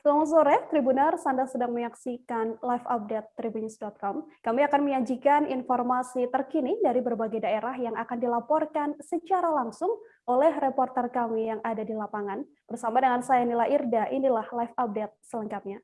Selamat sore, Tribuners. Anda sedang menyaksikan live update tribunnews.com. Kami akan menyajikan informasi terkini dari berbagai daerah yang akan dilaporkan secara langsung oleh reporter kami yang ada di lapangan. Bersama dengan saya Nila Irda, inilah live update selengkapnya.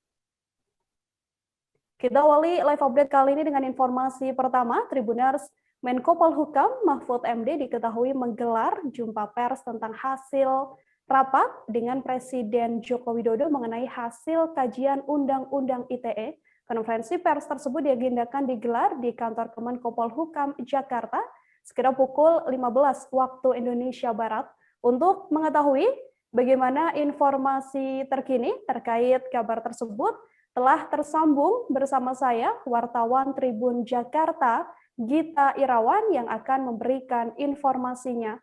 Kita awali live update kali ini dengan informasi pertama, Tribuners. Menko Polhukam Mahfud MD diketahui menggelar jumpa pers tentang hasil rapat dengan Presiden Joko Widodo mengenai hasil kajian Undang-Undang ITE. Konferensi pers tersebut diagendakan digelar di kantor Kemenko Polhukam Jakarta sekitar pukul 15 waktu Indonesia Barat. Untuk mengetahui bagaimana informasi terkini terkait kabar tersebut, telah tersambung bersama saya wartawan Tribun Jakarta, Gita Irawan, yang akan memberikan informasinya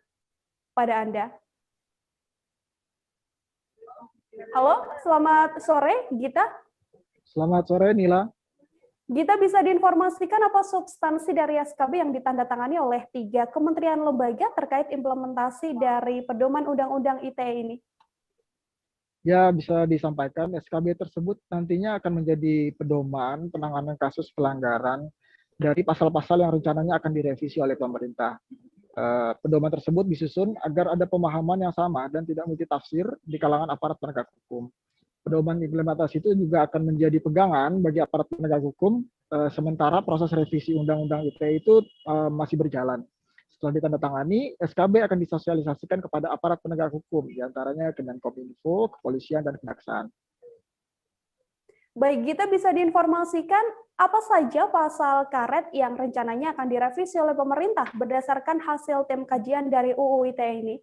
pada Anda. Halo, selamat sore, Gita. Selamat sore, Nila. Gita, bisa diinformasikan apa substansi dari SKB yang ditandatangani oleh 3 kementerian lembaga terkait implementasi dari pedoman Undang-Undang ITE ini? Ya, bisa disampaikan SKB tersebut nantinya akan menjadi pedoman penanganan kasus pelanggaran dari pasal-pasal yang rencananya akan direvisi oleh pemerintah. Pedoman tersebut disusun agar ada pemahaman yang sama dan tidak multitafsir di kalangan aparat penegak hukum. Pedoman implementasi itu juga akan menjadi pegangan bagi aparat penegak hukum, sementara proses revisi Undang-Undang ITE itu masih berjalan. Setelah ditandatangani, SKB akan disosialisasikan kepada aparat penegak hukum, diantaranya Kemenkominfo, Kepolisian, dan Kejaksaan. Baik, Gita, bisa diinformasikan apa saja pasal karet yang rencananya akan direvisi oleh pemerintah berdasarkan hasil tim kajian dari UU ITE ini?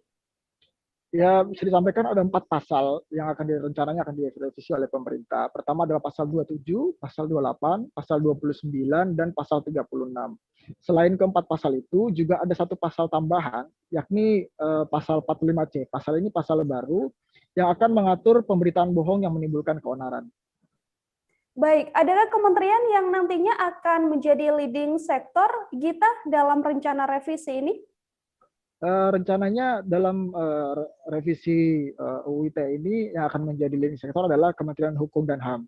Ya, bisa disampaikan ada 4 pasal yang rencananya akan direvisi oleh pemerintah. Pertama adalah pasal 27, pasal 28, pasal 29, dan pasal 36. Selain keempat pasal itu, juga ada 1 pasal tambahan, yakni pasal 45C. Pasal ini pasal baru yang akan mengatur pemberitaan bohong yang menimbulkan keonaran. Baik, adakah kementerian yang nantinya akan menjadi leading sektor, Gita, dalam rencana revisi ini? Rencananya dalam revisi UU ITE ini yang akan menjadi leading sektor adalah Kementerian Hukum dan HAM.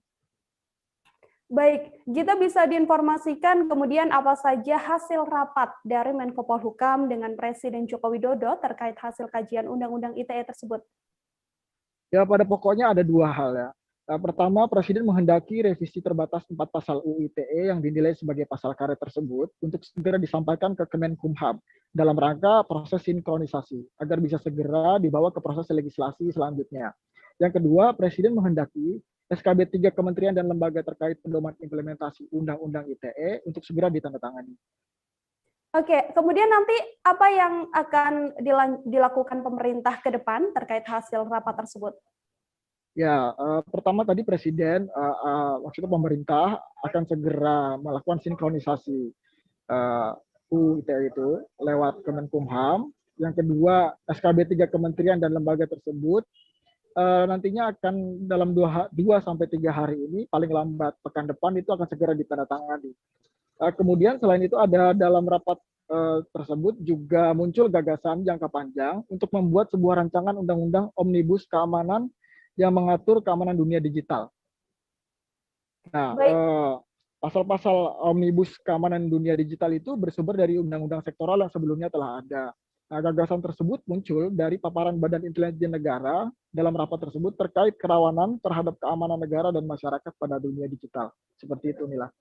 Baik, Gita, bisa diinformasikan kemudian apa saja hasil rapat dari Menko Polhukam dengan Presiden Joko Widodo terkait hasil kajian Undang-Undang ITE tersebut? Ya, pada pokoknya ada 2 hal ya. Pertama, Presiden menghendaki revisi terbatas 4 pasal UU ITE yang dinilai sebagai pasal karet tersebut untuk segera disampaikan ke Kemenkumham dalam rangka proses sinkronisasi agar bisa segera dibawa ke proses legislasi selanjutnya. Yang kedua, Presiden menghendaki SKB 3 kementerian dan lembaga terkait pedoman implementasi Undang-Undang ITE untuk segera ditandatangani. Oke, kemudian nanti apa yang akan dilakukan pemerintah ke depan terkait hasil rapat tersebut? Ya, pertama tadi Presiden, maksudnya pemerintah akan segera melakukan sinkronisasi UU ITE itu lewat Kemenkumham. Yang kedua, SKB 3 kementerian dan lembaga tersebut nantinya akan dalam 2 sampai 3 hari ini, paling lambat pekan depan itu akan segera ditandatangani. Kemudian selain itu ada dalam rapat tersebut juga muncul gagasan jangka panjang untuk membuat sebuah rancangan undang-undang omnibus keamanan yang mengatur keamanan dunia digital. Nah, pasal-pasal omnibus keamanan dunia digital itu bersumber dari undang-undang sektoral yang sebelumnya telah ada. Nah, gagasan tersebut muncul dari paparan Badan Intelijen Negara dalam rapat tersebut terkait kerawanan terhadap keamanan negara dan masyarakat pada dunia digital. Seperti itu, Nila.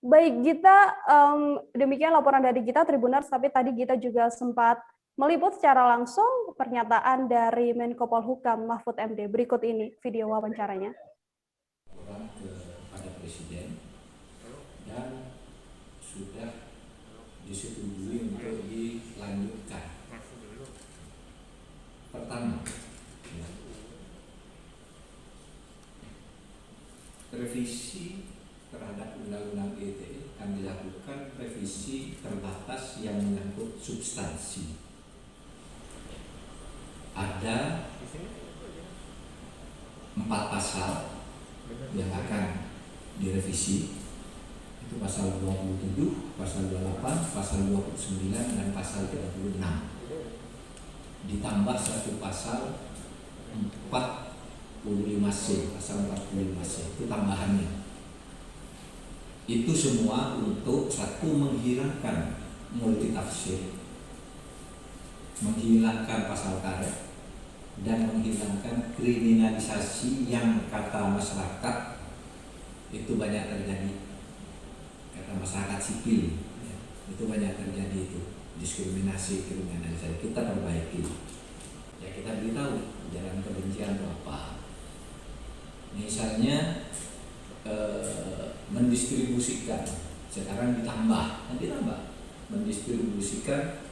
Baik, Gita, demikian laporan dari kita, Tribuners, tapi tadi Gita juga sempat meliput secara langsung pernyataan dari Menko Polhukam Mahfud MD. Berikut ini video wawancaranya. Kepada Presiden dan sudah disetujui untuk dilanjutkan. Pertama, revisi terhadap Undang-Undang ITE akan dilakukan revisi terbatas yang menyangkut substansi. Ada 4 pasal yang akan direvisi, itu pasal 27, pasal 28, pasal 29, dan pasal 36. Ditambah 1 pasal 45 45C, pasal 45C itu tambahannya. Itu semua untuk satu menghilangkan multitafsir, menghilangkan pasal karet, dan menghilangkan kriminalisasi yang kata masyarakat itu banyak terjadi, kata masyarakat sipil ya, itu banyak terjadi itu diskriminasi, kriminalisasi. Kita perbaiki ya, kita beritahu ujaran kebencian itu apa, misalnya mendistribusikan, sekarang ditambah mendistribusikan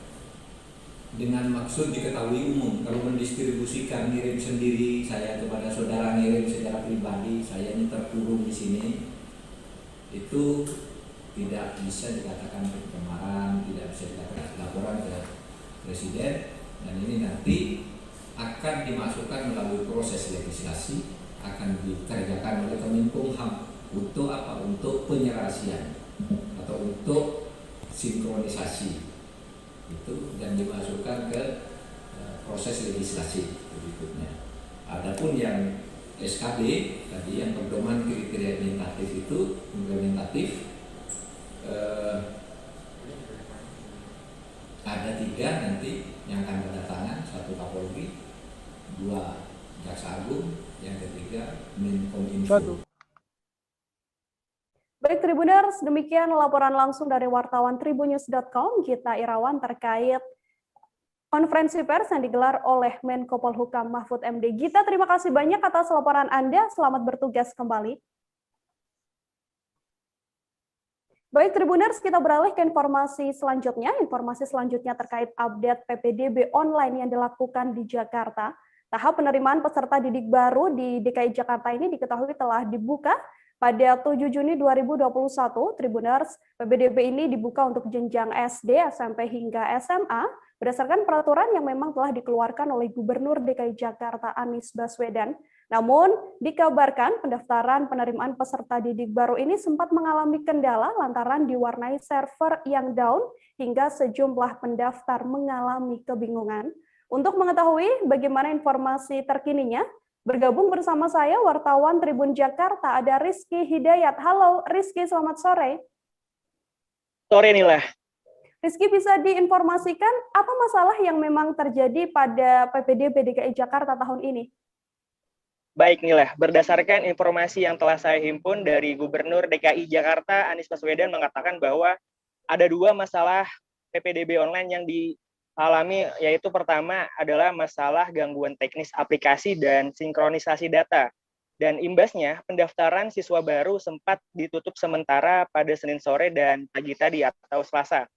dengan maksud diketahui umum. Kalau mendistribusikan, ngirim sendiri, saya kepada saudara ngirim secara pribadi, saya ini terkurung di sini, itu tidak bisa dikatakan pencemaran, tidak bisa dikatakan laporan ke presiden, dan ini nanti akan dimasukkan melalui proses legislasi, akan dikerjakan oleh Kemenkumham. Untuk apa? Untuk penyerasian atau untuk sinkronisasi itu, dan dimasukkan ke proses legislasi berikutnya. Adapun yang SKB tadi yang pedoman kriteria implementatif ada 3 nanti yang akan berdatangan, 1 Kapolri, 2 Jaksa Agung, yang ketiga Menkominfo. Baik Tribuners, demikian laporan langsung dari wartawan tribunnews.com Gita Irawan terkait konferensi pers yang digelar oleh Menko Polhukam Mahfud MD. Gita, terima kasih banyak atas laporan Anda. Selamat bertugas kembali. Baik Tribuners, kita beralih ke informasi selanjutnya. Informasi selanjutnya terkait update PPDB online yang dilakukan di Jakarta. Tahap penerimaan peserta didik baru di DKI Jakarta ini diketahui telah dibuka pada 7 Juni 2021. Tribuners, PPDB ini dibuka untuk jenjang SD, SMP hingga SMA berdasarkan peraturan yang memang telah dikeluarkan oleh Gubernur DKI Jakarta Anies Baswedan. Namun, dikabarkan pendaftaran penerimaan peserta didik baru ini sempat mengalami kendala lantaran diwarnai server yang down hingga sejumlah pendaftar mengalami kebingungan. Untuk mengetahui bagaimana informasi terkininya, bergabung bersama saya wartawan Tribun Jakarta ada Rizky Hidayat. Halo Rizky, selamat sore. Sore Nila. Rizky, bisa diinformasikan apa masalah yang memang terjadi pada PPDB DKI Jakarta tahun ini? Baik Nila, berdasarkan informasi yang telah saya himpun dari Gubernur DKI Jakarta Anies Baswedan mengatakan bahwa ada 2 masalah PPDB online yang dialami, yaitu pertama adalah masalah gangguan teknis aplikasi dan sinkronisasi data. Dan imbasnya, pendaftaran siswa baru sempat ditutup sementara pada Senin sore dan pagi tadi atau Selasa.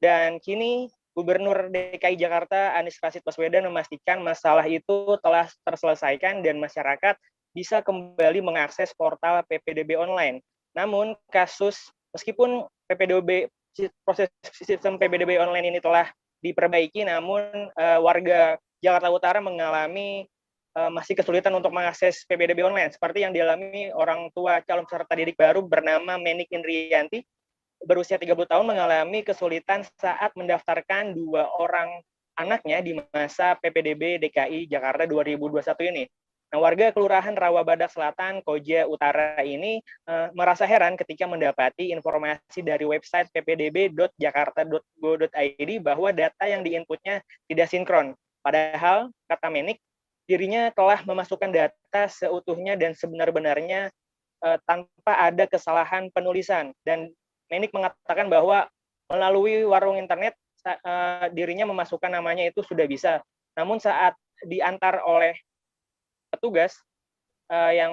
Dan kini Gubernur DKI Jakarta Anies Rashid Baswedan memastikan masalah itu telah terselesaikan dan masyarakat bisa kembali mengakses portal PPDB online. Namun meskipun proses sistem PPDB online ini telah diperbaiki, namun warga Jakarta Utara mengalami masih kesulitan untuk mengakses PPDB online, seperti yang dialami orang tua calon peserta didik baru bernama Menik Indriyanti, berusia 30 tahun, mengalami kesulitan saat mendaftarkan 2 orang anaknya di masa PPDB DKI Jakarta 2021 ini. Nah, warga Kelurahan Rawabadak Selatan, Koja Utara ini merasa heran ketika mendapati informasi dari website ppdb.jakarta.go.id bahwa data yang diinputnya tidak sinkron. Padahal, kata Menik, dirinya telah memasukkan data seutuhnya dan sebenar-benarnya tanpa ada kesalahan penulisan. Dan Menik mengatakan bahwa melalui warung internet dirinya memasukkan namanya itu sudah bisa. Namun saat diantar oleh petugas yang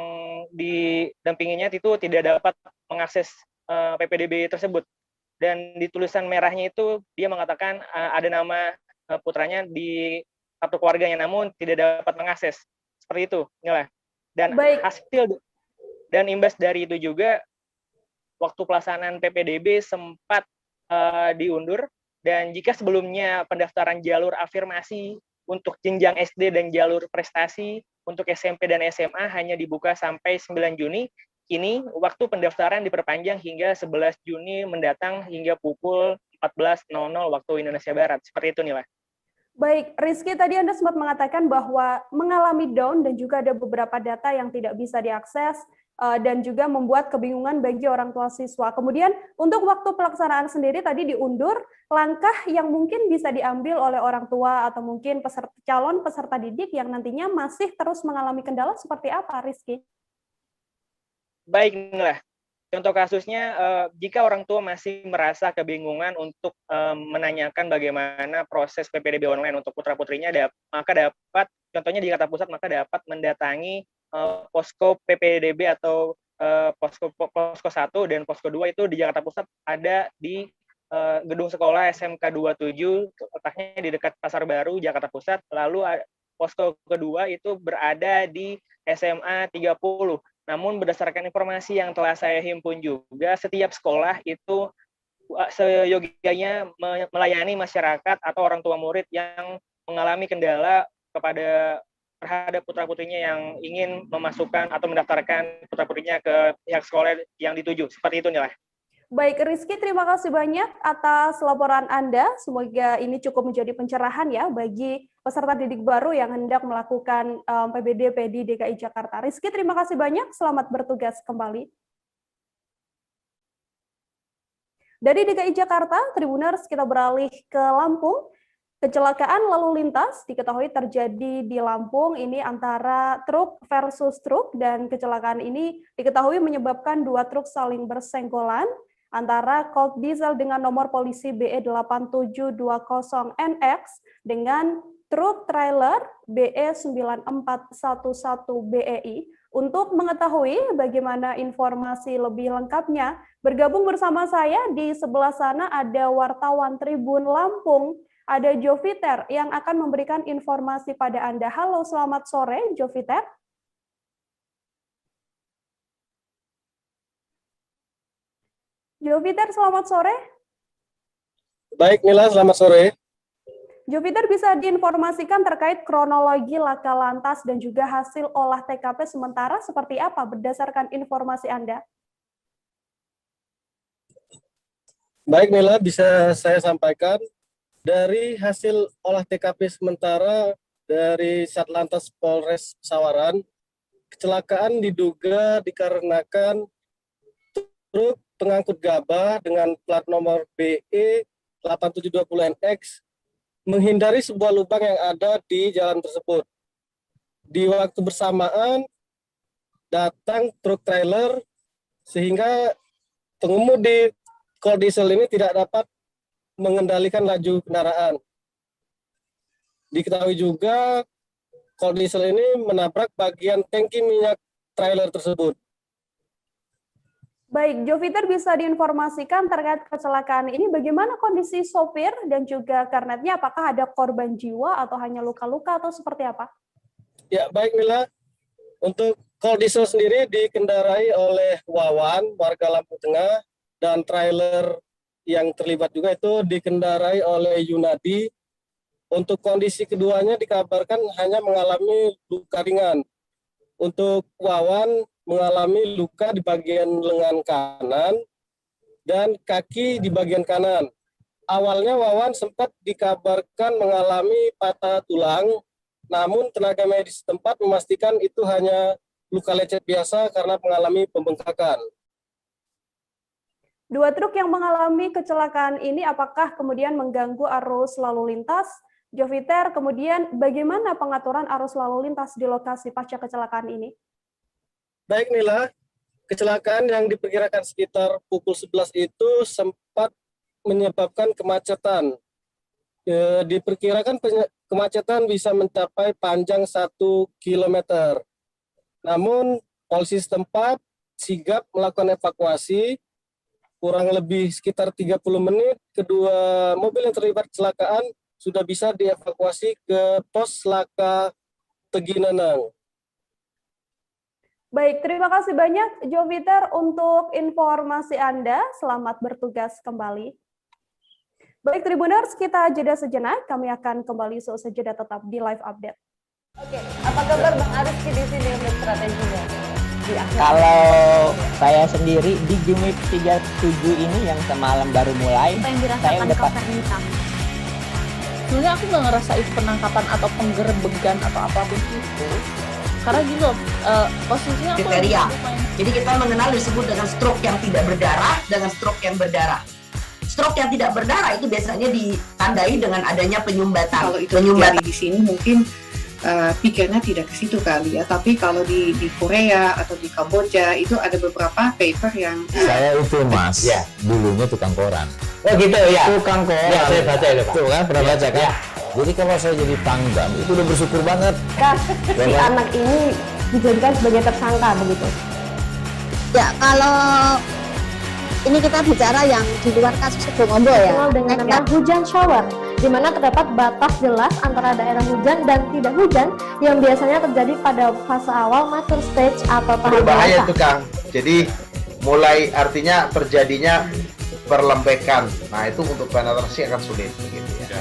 didampinginya itu tidak dapat mengakses PPDB tersebut. Dan di tulisan merahnya itu dia mengatakan ada nama putranya di kartu keluarganya, namun tidak dapat mengakses. Seperti itu, Nila. Dan hasil dan imbas dari itu juga waktu pelaksanaan PPDB sempat diundur, dan jika sebelumnya pendaftaran jalur afirmasi untuk jenjang SD dan jalur prestasi untuk SMP dan SMA hanya dibuka sampai 9 Juni, kini waktu pendaftaran diperpanjang hingga 11 Juni mendatang hingga pukul 14.00 waktu Indonesia Barat. Seperti itu, Nila. Baik, Rizky, tadi Anda sempat mengatakan bahwa mengalami down dan juga ada beberapa data yang tidak bisa diakses dan juga membuat kebingungan bagi orang tua siswa. Kemudian untuk waktu pelaksanaan sendiri tadi diundur, langkah yang mungkin bisa diambil oleh orang tua atau mungkin calon peserta didik yang nantinya masih terus mengalami kendala seperti apa, Rizky? Baik, inilah contoh kasusnya, jika orang tua masih merasa kebingungan untuk menanyakan bagaimana proses PPDB online untuk putra-putrinya, maka dapat, contohnya di Jakarta Pusat, maka dapat mendatangi posko PPDB atau posko 1 dan posko 2 itu di Jakarta Pusat ada di gedung sekolah SMK 27, letaknya di dekat Pasar Baru, Jakarta Pusat. Lalu posko kedua itu berada di SMA 30. Namun berdasarkan informasi yang telah saya himpun juga, setiap sekolah itu seyogianya melayani masyarakat atau orang tua murid yang mengalami kendala terhadap putra-putrinya yang ingin memasukkan atau mendaftarkan putra-putrinya ke pihak sekolah yang dituju. Seperti itu, Nila. Baik, Rizky, terima kasih banyak atas laporan Anda. Semoga ini cukup menjadi pencerahan ya bagi peserta didik baru yang hendak melakukan PPDB di DKI Jakarta. Rizky, terima kasih banyak. Selamat bertugas kembali. Dari DKI Jakarta, Tribuners, kita beralih ke Lampung. Kecelakaan lalu lintas diketahui terjadi di Lampung ini antara truk versus truk, dan kecelakaan ini diketahui menyebabkan dua truk saling bersenggolan antara Colt Diesel dengan nomor polisi BE8720NX dengan truk trailer BE9411BEI. Untuk mengetahui bagaimana informasi lebih lengkapnya, bergabung bersama saya di sebelah sana ada wartawan Tribun Lampung, ada Joviter yang akan memberikan informasi pada Anda. Halo, selamat sore, Joviter. Joviter, selamat sore. Baik, Mila, selamat sore. Joviter, bisa diinformasikan terkait kronologi laka lantas dan juga hasil olah TKP sementara seperti apa berdasarkan informasi Anda? Baik, Mila, bisa saya sampaikan dari hasil olah TKP sementara dari Satlantas Polres Sawaran, kecelakaan diduga dikarenakan truk pengangkut gabah dengan plat nomor BE8720NX menghindari sebuah lubang yang ada di jalan tersebut. Di waktu bersamaan datang truk trailer sehingga pengemudi Colt Diesel ini tidak dapat mengendalikan laju kendaraan. Diketahui juga Colt Diesel ini menabrak bagian tangki minyak trailer tersebut. Baik, Joviter, bisa diinformasikan terkait kecelakaan ini bagaimana kondisi sopir dan juga kernetnya, apakah ada korban jiwa atau hanya luka-luka atau seperti apa? Ya, baik, Mila. Untuk Colt Diesel sendiri dikendarai oleh Wawan, warga Lampung Tengah, dan trailer yang terlibat juga itu dikendarai oleh Yunadi. Untuk kondisi keduanya dikabarkan hanya mengalami luka ringan. Untuk Wawan mengalami luka di bagian lengan kanan dan kaki di bagian kanan. Awalnya Wawan sempat dikabarkan mengalami patah tulang, namun tenaga medis setempat memastikan itu hanya luka lecet biasa karena mengalami pembengkakan. Dua truk yang mengalami kecelakaan ini apakah kemudian mengganggu arus lalu lintas? Joviter, kemudian bagaimana pengaturan arus lalu lintas di lokasi pasca kecelakaan ini? Baik, Nila, kecelakaan yang diperkirakan sekitar pukul 11 itu sempat menyebabkan kemacetan. Diperkirakan kemacetan bisa mencapai panjang 1 km. Namun, polisi setempat sigap melakukan evakuasi, kurang lebih sekitar 30 menit, kedua mobil yang terlibat kecelakaan sudah bisa dievakuasi ke pos laka Teginenang. Baik, terima kasih banyak Joviter untuk informasi Anda. Selamat bertugas kembali. Baik, Tribuners, kita jeda sejenak. Kami akan kembali seusai jeda, tetap di live update. Oke, apa kabar Bang Ariski di sini untuk strateginya? Kalau saya sendiri di Gimik 37 ini yang semalam baru mulai, Apa yang saya dirasakan udah cover hitam? Sebenarnya aku nggak ngerasa itu penangkapan atau penggerebegan atau apapun itu. Karena gitu, posisinya aku kriteria. Jadi kita mengenal disebut dengan stroke yang tidak berdarah dengan stroke yang berdarah. Stroke yang tidak berdarah itu biasanya ditandai dengan adanya penyumbatan. Kalau itu terjadi di sini mungkin pikirnya tidak ke situ kali ya. Tapi kalau di Korea atau di Kamboja itu ada beberapa paper yang saya itu Mas, ya, dulunya tukang koran. Oh gitu ya. Tukang koran. Ya, saya baca itu Pak. Tuh kan pernah baca kan? Ya. Jadi kalau saya jadi Pangdam itu udah bersyukur banget. Kak, si anak ini dijadikan sebagai tersangka begitu. Ya, kalau ini kita bicara yang di luar kasus Sibolombo ya. Dengan nama hujan shower, di mana terdapat batas jelas antara daerah hujan dan tidak hujan yang biasanya terjadi pada fase awal mature stage atau tahap berbahaya itu Kang. Jadi mulai artinya terjadinya perlembekan. Nah itu untuk penetrasi akan sulit begitu ya.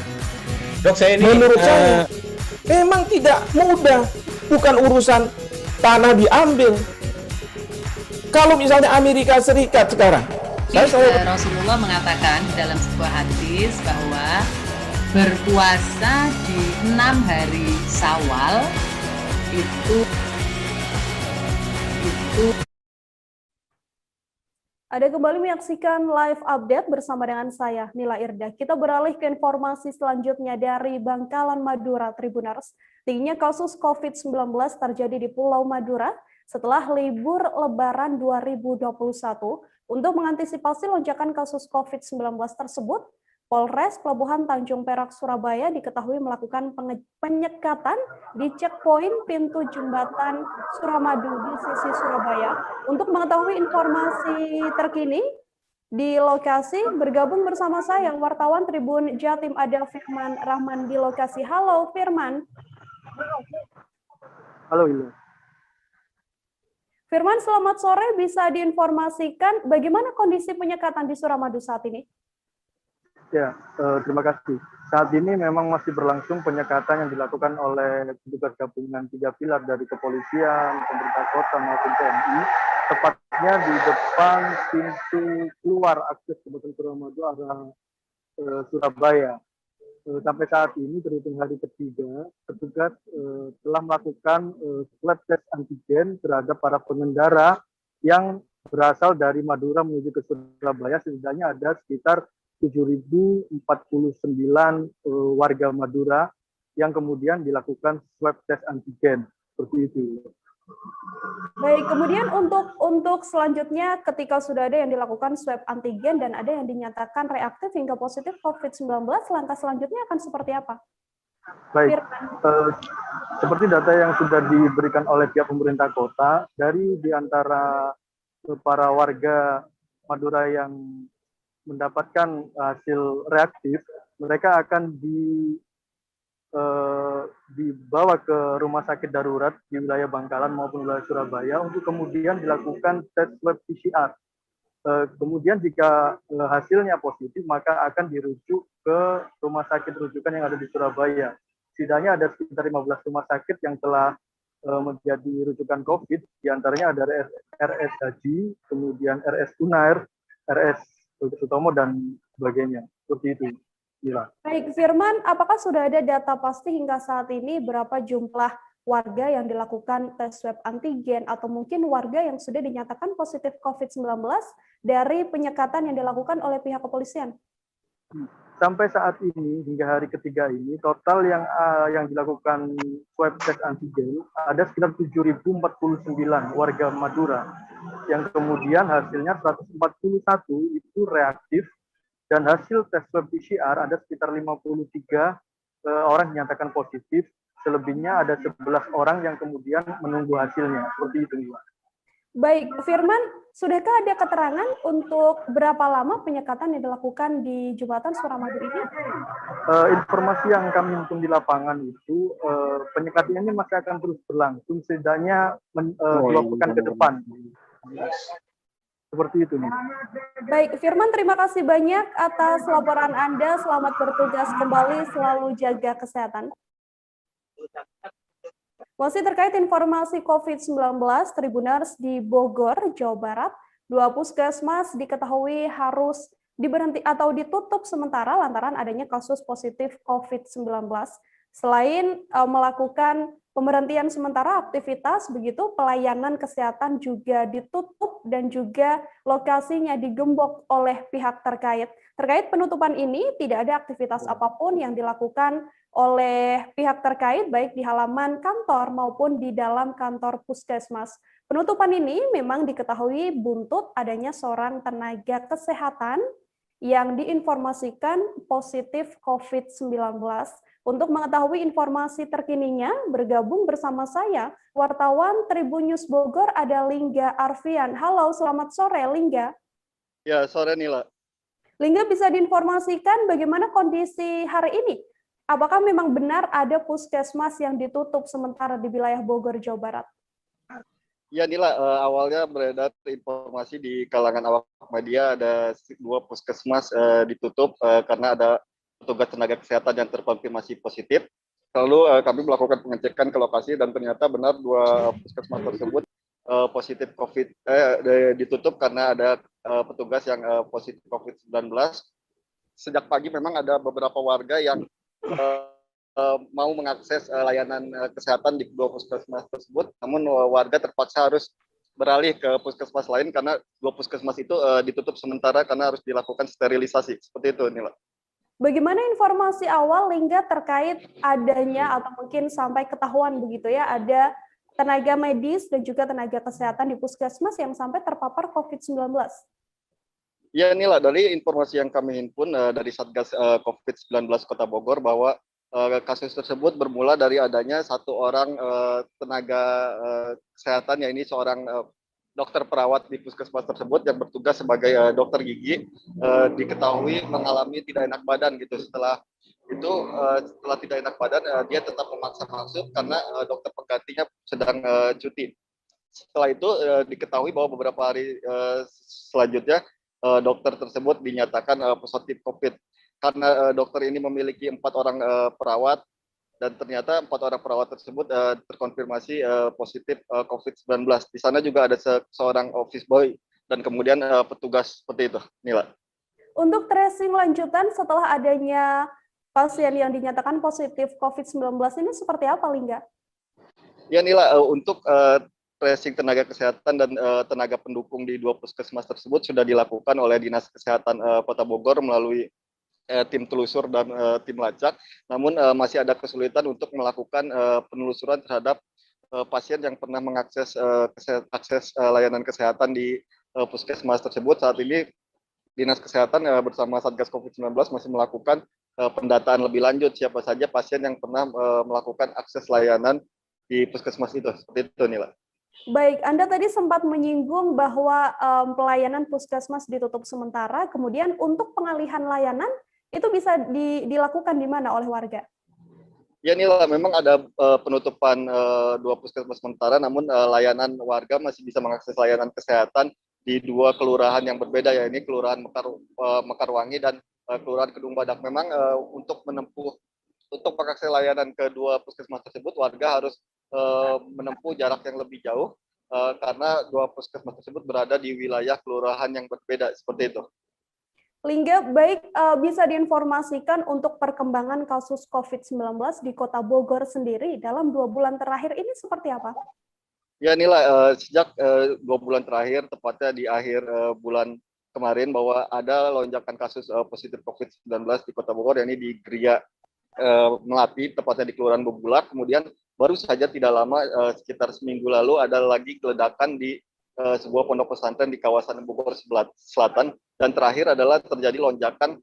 Dok, saya ini menurut saya memang tidak mudah, bukan urusan tanah diambil. Kalau misalnya Amerika Serikat sekarang, Rasulullah mengatakan dalam sebuah hadis bahwa berpuasa di 6 hari Syawal itu Ada kembali menyaksikan live update bersama dengan saya, Nila Irda. Kita beralih ke informasi selanjutnya dari Bangkalan, Madura, Tribuners. Tingginya kasus COVID-19 terjadi di Pulau Madura setelah libur Lebaran 2021. Untuk mengantisipasi lonjakan kasus COVID-19 tersebut, Polres Pelabuhan Tanjung Perak, Surabaya diketahui melakukan penyekatan di checkpoint pintu jembatan Suramadu di sisi Surabaya. Untuk mengetahui informasi terkini di lokasi, bergabung bersama saya wartawan Tribun Jatim ada Firman Rahman di lokasi. Halo Firman. Halo Ilya. Firman, selamat sore. Bisa diinformasikan bagaimana kondisi penyekatan di Suramadu saat ini? Ya, terima kasih. Saat ini memang masih berlangsung penyekatan yang dilakukan oleh petugas gabungan 3 pilar dari kepolisian, pemerintah kota maupun TNI, tepatnya di depan pintu keluar akses Kabupaten Suramadu arah Surabaya. Sampai saat ini terhitung hari ketiga, petugas telah melakukan swab test antigen terhadap para pengendara yang berasal dari Madura menuju ke Surabaya. Setidaknya ada sekitar 7.049 warga Madura yang kemudian dilakukan swab test antigen seperti itu. Baik, kemudian untuk selanjutnya ketika sudah ada yang dilakukan swab antigen dan ada yang dinyatakan reaktif hingga positif COVID-19, langkah selanjutnya akan seperti apa? Baik, seperti data yang sudah diberikan oleh pihak pemerintah kota, dari di antara para warga Madura yang mendapatkan hasil reaktif, mereka akan dibawa ke rumah sakit darurat di wilayah Bangkalan maupun wilayah Surabaya untuk kemudian dilakukan tes swab PCR. Kemudian jika hasilnya positif, maka akan dirujuk ke rumah sakit rujukan yang ada di Surabaya. Setidaknya ada sekitar 15 rumah sakit yang telah menjadi rujukan COVID, diantaranya ada RS Haji, kemudian RS Unair, RS Sutomo dan sebagainya. Seperti itu. Gila. Baik, Firman, apakah sudah ada data pasti hingga saat ini berapa jumlah warga yang dilakukan tes swab antigen atau mungkin warga yang sudah dinyatakan positif COVID-19 dari penyekatan yang dilakukan oleh pihak kepolisian? Sampai saat ini, hingga hari ketiga ini, total yang dilakukan swab test antigen ada sekitar 7.049 warga Madura, yang kemudian hasilnya 141 itu reaktif, dan hasil tes swab PCR ada sekitar 53 orang dinyatakan positif, selebihnya ada 11 orang yang kemudian menunggu hasilnya. Seperti itu. Baik, Firman, sudahkah ada keterangan untuk berapa lama penyekatan yang dilakukan di jembatan Suramadu ini? Informasi yang kami himpun di lapangan itu, penyekatan ini masih akan terus berlangsung, setidaknya 2 pekan ke depan. Seperti itu nih. Baik, Firman, terima kasih banyak atas laporan Anda. Selamat bertugas kembali, selalu jaga kesehatan. Masih terkait informasi COVID-19, Tribuners di Bogor, Jawa Barat, 2 puskesmas diketahui harus diberhenti atau ditutup sementara lantaran adanya kasus positif COVID-19. Selain melakukan pemberhentian sementara aktivitas, begitu pelayanan kesehatan juga ditutup dan juga lokasinya digembok oleh pihak terkait. Terkait penutupan ini, tidak ada aktivitas apapun yang dilakukan oleh pihak terkait, baik di halaman kantor maupun di dalam kantor puskesmas. Penutupan ini memang diketahui buntut adanya seorang tenaga kesehatan yang diinformasikan positif COVID-19. Untuk mengetahui informasi terkininya, bergabung bersama saya, wartawan Tribun News Bogor, ada Lingga Arfian. Halo, selamat sore Lingga. Ya, sore Nila. Lingga, bisa diinformasikan bagaimana kondisi hari ini? Apakah memang benar ada puskesmas yang ditutup sementara di wilayah Bogor, Jawa Barat? Ya Nila, awalnya beredar informasi di kalangan awak media ada 2 puskesmas ditutup karena ada petugas tenaga kesehatan yang terkonfirmasi positif. Lalu kami melakukan pengecekan ke lokasi dan ternyata benar 2 puskesmas tersebut positif COVID, ditutup karena ada petugas yang positif COVID-19. Sejak pagi memang ada beberapa warga yang mau mengakses layanan kesehatan di 2 puskesmas tersebut, namun warga terpaksa harus beralih ke puskesmas lain karena 2 puskesmas itu ditutup sementara karena harus dilakukan sterilisasi. Seperti itu, Nila. Bagaimana informasi awal Lingga terkait adanya atau mungkin sampai ketahuan begitu ya, ada tenaga medis dan juga tenaga kesehatan di puskesmas yang sampai terpapar COVID-19? Ya Nila, dari informasi yang kami himpun dari Satgas COVID-19 Kota Bogor bahwa kasus tersebut bermula dari adanya 1 orang tenaga kesehatan, yaitu seorang dokter perawat di puskesmas tersebut yang bertugas sebagai dokter gigi, diketahui mengalami tidak enak badan gitu. Setelah itu setelah tidak enak badan dia tetap memaksa masuk karena dokter penggantinya sedang cuti. Setelah itu diketahui bahwa beberapa hari selanjutnya dokter tersebut dinyatakan positif COVID. Karena dokter ini memiliki 4 orang perawat, dan ternyata 4 orang perawat tersebut terkonfirmasi positif COVID-19. Di sana juga ada seorang office boy dan kemudian petugas, seperti itu, Nila. Untuk tracing lanjutan setelah adanya pasien yang dinyatakan positif COVID-19 ini seperti apa, Lingga? Ya Nila, untuk tracing tenaga kesehatan dan tenaga pendukung di 2 puskesmas tersebut sudah dilakukan oleh Dinas Kesehatan Kota Bogor melalui tim telusur dan tim lacak, namun masih ada kesulitan untuk melakukan penelusuran terhadap pasien yang pernah mengakses akses layanan kesehatan di puskesmas tersebut. Saat ini Dinas Kesehatan bersama Satgas COVID-19 masih melakukan pendataan lebih lanjut siapa saja pasien yang pernah melakukan akses layanan di puskesmas itu. Seperti itu, Nila. Baik, Anda tadi sempat menyinggung bahwa pelayanan puskesmas ditutup sementara, kemudian untuk pengalihan layanan itu bisa dilakukan di mana oleh warga? Ya Nila, memang ada penutupan 2 puskesmas sementara, namun layanan warga masih bisa mengakses layanan kesehatan di 2 kelurahan yang berbeda, ya ini Kelurahan Mekarwangi dan Kelurahan Kedung Badak. Memang untuk mengakses layanan ke 2 puskesmas tersebut, warga harus menempuh jarak yang lebih jauh karena 2 puskesmas tersebut berada di wilayah kelurahan yang berbeda, seperti itu. Lingga, baik, bisa diinformasikan untuk perkembangan kasus COVID-19 di Kota Bogor sendiri dalam 2 bulan terakhir ini seperti apa? Ya Nila, sejak 2 bulan terakhir, tepatnya di akhir bulan kemarin, bahwa ada lonjakan kasus positif COVID-19 di Kota Bogor, yakni di Geria Melati, tepatnya di Kelurahan Bubulak. Kemudian baru saja tidak lama, sekitar seminggu lalu, ada lagi ledakan di sebuah pondok pesantren di kawasan Bogor Selatan, dan terakhir adalah terjadi lonjakan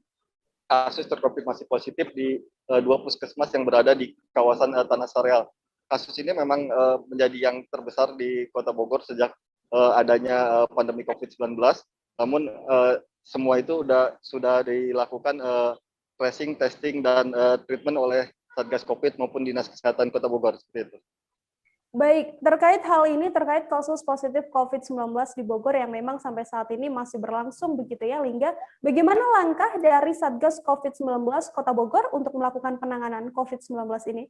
kasus terkonfirmasi positif di 2 puskesmas yang berada di kawasan Tanah Sareal. Kasus ini memang menjadi yang terbesar di Kota Bogor sejak adanya pandemi COVID-19. Namun semua itu sudah dilakukan tracing, testing, dan treatment oleh Satgas COVID maupun Dinas Kesehatan Kota Bogor, seperti itu. Baik, terkait hal ini, terkait kasus positif COVID-19 di Bogor yang memang sampai saat ini masih berlangsung begitu ya, Lingga, bagaimana langkah dari Satgas COVID-19 Kota Bogor untuk melakukan penanganan COVID-19 ini?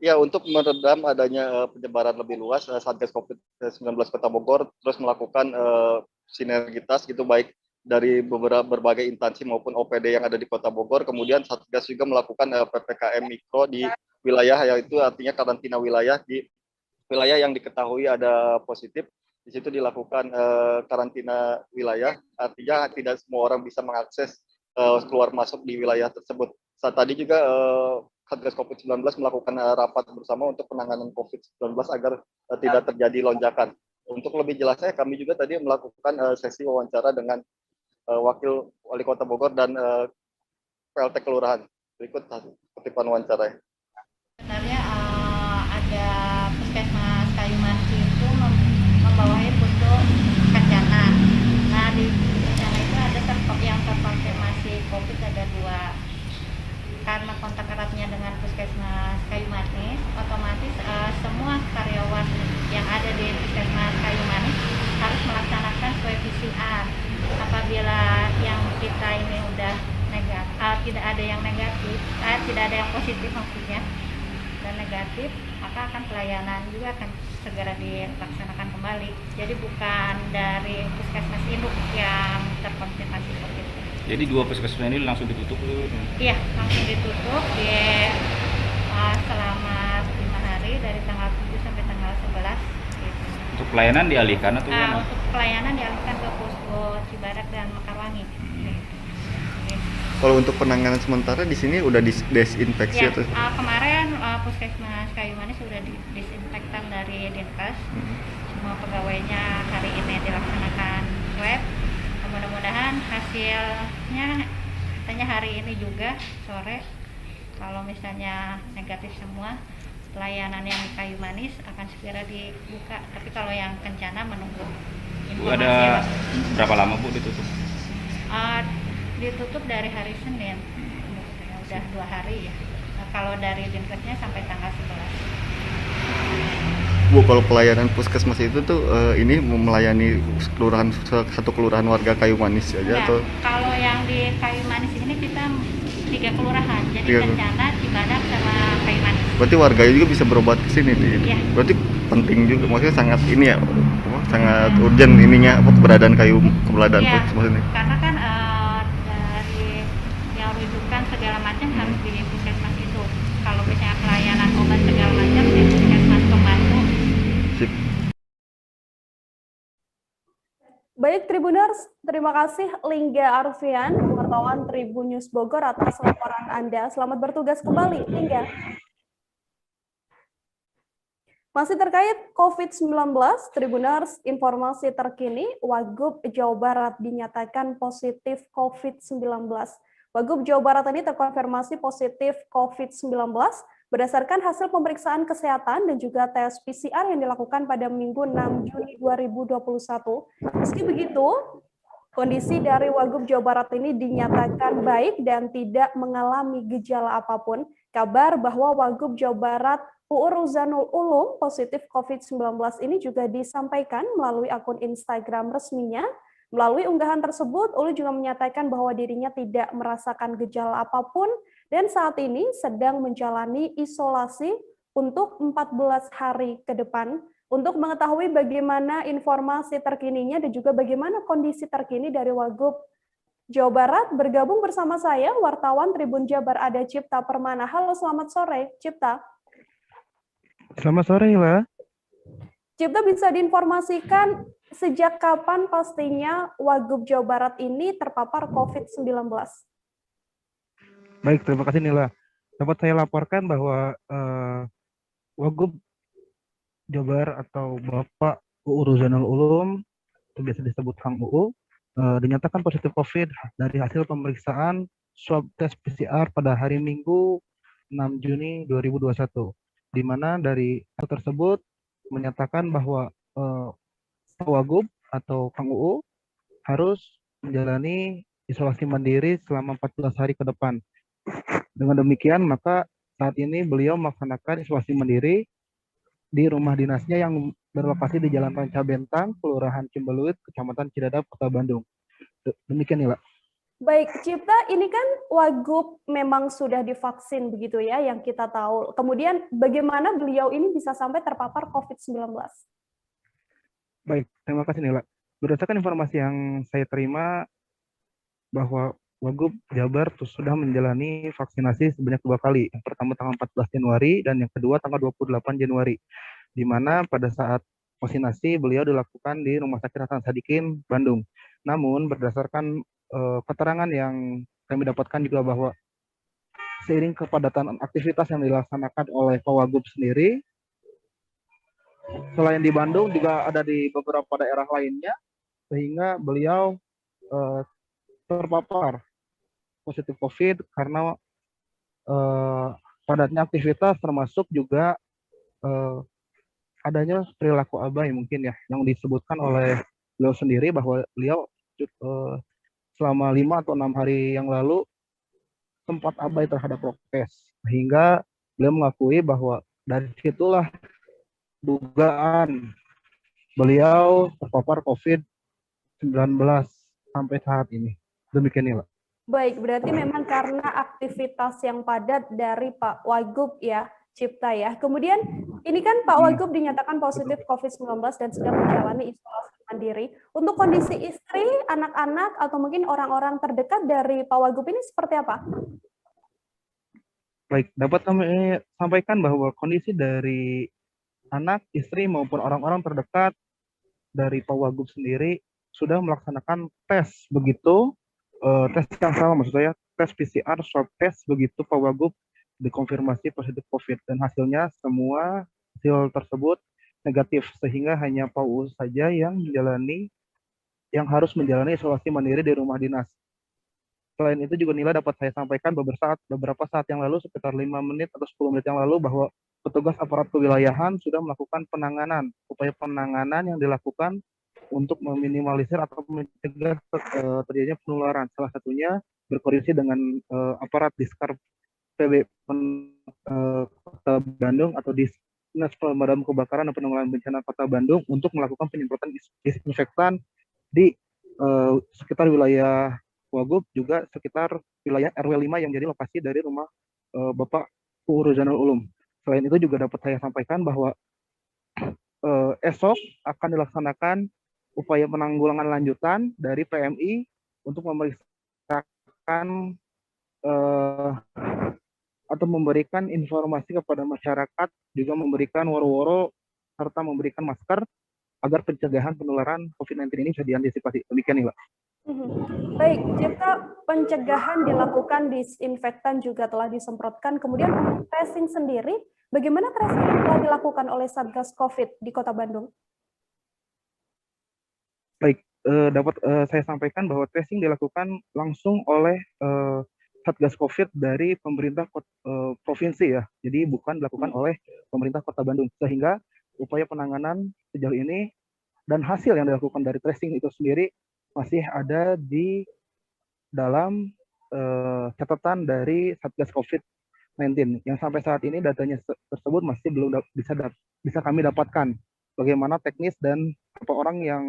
Ya, untuk meredam adanya penyebaran lebih luas, Satgas COVID-19 Kota Bogor terus melakukan sinergitas gitu, baik dari berbagai instansi maupun OPD yang ada di Kota Bogor. Kemudian Satgas juga melakukan PPKM mikro di wilayah, yaitu artinya karantina wilayah di wilayah yang diketahui ada positif. Di situ dilakukan karantina wilayah, artinya tidak semua orang bisa mengakses keluar masuk di wilayah tersebut. Saat tadi juga Satgas COVID-19 melakukan rapat bersama untuk penanganan COVID-19 agar tidak terjadi lonjakan. Untuk lebih jelasnya, kami juga tadi melakukan sesi wawancara dengan Wakil Wali Kota Bogor dan PLT Kelurahan. Berikut kutipan wawancara. Sebenarnya ada Puskesmas Kayumanis itu membawahi untuk Kencana. Nah, di Kencana itu ada yang terkonfirmasi COVID ada 2. Karena kontak eratnya dengan Puskesmas Kayumanis, otomatis semua karyawan yang ada di Puskesmas Kayumanis harus melaksanakan swab PCR. Apabila yang kita ini udah negatif, tidak ada yang negatif, tidak ada yang positif maksudnya, dan negatif, maka akan pelayanan juga akan segera dilaksanakan kembali. Jadi bukan dari Puskesmas Induk yang terkonfirmasi COVID. Jadi 2 puskesmas ini langsung ditutup dulu? Iya, langsung ditutup selama 5 hari dari tanggal 7 sampai tanggal 11. Gitu. Untuk pelayanan dialihkan atau gimana? Untuk pelayanan dialihkan ke Posko Cibadak dan Mekarwangi. Kalau untuk penanganan sementara di sini udah disinfeksi Ya, atau? Kemarin Puskesmas Kayumanis sudah disinfektan dari Dinkes. Semua pegawainya hari ini dilaksanakan swab. Mudah-mudahan hasilnya katanya hari ini juga sore, kalau misalnya negatif semua, pelayanan yang Kayumanis akan segera dibuka. Tapi kalau yang Kencana menunggu informasi. Bu, ada berapa lama Bu ditutup? Ditutup dari hari Senin, udah 2 hari ya. Nah, kalau dari Dinkesnya sampai tanggal 11. Bu, kalau pelayanan puskesmas itu tuh ini melayani satu kelurahan warga Kayumanis aja atau? Kalau yang di Kayumanis ini kita 3 kelurahan, jadi Kencana, Cibadak, sama Kayumanis. Berarti warga juga bisa berobat ke sini nih. Ya. Berarti penting juga, maksudnya sangat ini ya, sangat urgent ininya keberadaan puskesmas ini. Karena kan dari yang rujukan segala macam harus di puskesmas itu. Kalau misalnya pelayanan obat segala macam di puskesmas pembantu. Baik Tribuners, terima kasih Lingga Arfian, wartawan Tribun News Bogor atas laporan Anda. Selamat bertugas kembali, Lingga. Masih terkait COVID-19, Tribuners, informasi terkini, Wagub Jawa Barat dinyatakan positif COVID-19. Wagub Jawa Barat ini terkonfirmasi positif COVID-19 berdasarkan hasil pemeriksaan kesehatan dan juga tes PCR yang dilakukan pada Minggu 6 Juni 2021. Meski begitu, kondisi dari Wagub Jawa Barat ini dinyatakan baik dan tidak mengalami gejala apapun. Kabar bahwa Wagub Jawa Barat UU Ruzanul Ulum positif COVID-19 ini juga disampaikan melalui akun Instagram resminya. Melalui unggahan tersebut, Ulu juga menyatakan bahwa dirinya tidak merasakan gejala apapun dan saat ini sedang menjalani isolasi untuk 14 hari ke depan. Untuk mengetahui bagaimana informasi terkininya dan juga bagaimana kondisi terkini dari Wagub Jawa Barat, bergabung bersama saya, wartawan Tribun Jabar ada Cipta Permana. Halo, selamat sore, Cipta. Selamat sore, Mbak. Cipta, bisa diinformasikan sejak kapan pastinya Wagub Jawa Barat ini terpapar COVID-19? Baik, terima kasih Nila. Dapat saya laporkan bahwa Wagub Jawa Barat atau Bapak UU Ruzanul Ulum, atau biasa disebut Kang UU, dinyatakan positif COVID dari hasil pemeriksaan swab tes PCR pada hari Minggu 6 Juni 2021, di mana dari hal tersebut menyatakan bahwa Wagub atau Kang UU harus menjalani isolasi mandiri selama 14 hari ke depan. Dengan demikian, maka saat ini beliau melaksanakan isolasi mandiri di rumah dinasnya yang berlokasi di Jalan Ranca Bentang, Kelurahan Cimbeluit, Kecamatan Cidadap, Kota Bandung. Demikian, Nila. Baik, Cipta, ini kan Wagub memang sudah divaksin begitu ya, yang kita tahu. Kemudian bagaimana beliau ini bisa sampai terpapar COVID-19? Baik, terima kasih Nila. Berdasarkan informasi yang saya terima, bahwa Wagub Jabar sudah menjalani vaksinasi sebanyak 2 kali. Yang pertama tanggal 14 Januari dan yang kedua tanggal 28 Januari. Di mana pada saat vaksinasi beliau dilakukan di Rumah Sakit Hasan Sadikin, Bandung. Namun berdasarkan keterangan yang kami dapatkan juga bahwa seiring kepadatan aktivitas yang dilaksanakan oleh Pak Wagub sendiri, selain di Bandung juga ada di beberapa daerah lainnya, sehingga beliau terpapar positif COVID karena padatnya aktivitas, termasuk juga adanya perilaku abai mungkin ya, yang disebutkan oleh beliau sendiri bahwa beliau selama 5 atau 6 hari yang lalu sempat abai terhadap prokes, sehingga beliau mengakui bahwa dari situlah dugaan beliau terpapar COVID-19 sampai saat ini. Demikian ya, Pak. Baik, berarti memang karena aktivitas yang padat dari Pak Wagub ya, Cipta ya. Kemudian ini kan Pak Wagub dinyatakan positif COVID-19 dan sedang menjalani isolasi mandiri. Untuk kondisi istri, anak-anak, atau mungkin orang-orang terdekat dari Pak Wagub ini seperti apa? Baik, dapat kami sampaikan bahwa kondisi dari anak, istri, maupun orang-orang terdekat dari Pak Wagub sendiri sudah melaksanakan tes begitu, tes yang sama maksud saya, tes PCR swab test begitu Pak Wagub dikonfirmasi positif COVID, dan hasilnya semua hasil tersebut negatif, sehingga hanya Pak UU saja yang harus menjalani isolasi mandiri di rumah dinas. Selain itu juga Nila dapat saya sampaikan beberapa saat yang lalu, sekitar 5 menit atau 10 menit yang lalu, bahwa petugas aparat kewilayahan sudah melakukan upaya penanganan yang dilakukan untuk meminimalisir atau mencegah terjadinya penularan. Salah satunya berkoordinasi dengan aparat Diskar PB Kota Bandung atau Dinas Pemadam Kebakaran dan Penanggulangan Bencana Kota Bandung untuk melakukan penyemprotan disinfektan di sekitar wilayah Wagub, juga sekitar wilayah RW 5 yang jadi lokasi dari rumah Bapak UU Ruzanul Ulum. Selain itu juga dapat saya sampaikan bahwa esok akan dilaksanakan upaya penanggulangan lanjutan dari PMI untuk memeriksakan atau memberikan informasi kepada masyarakat, juga memberikan woro-woro serta memberikan masker agar pencegahan penularan COVID-19 ini bisa diantisipasi. Demikian nih, Pak. Baik, jika pencegahan dilakukan, disinfektan juga telah disemprotkan, kemudian untuk tracing sendiri, bagaimana tracing yang telah dilakukan oleh Satgas COVID di Kota Bandung? Baik, dapat saya sampaikan bahwa tracing dilakukan langsung oleh Satgas COVID dari pemerintah provinsi ya, jadi bukan dilakukan oleh pemerintah Kota Bandung, sehingga upaya penanganan sejauh ini dan hasil yang dilakukan dari tracing itu sendiri masih ada di dalam catatan dari Satgas COVID-19 yang sampai saat ini datanya tersebut masih belum bisa kami dapatkan. Bagaimana teknis dan berapa orang yang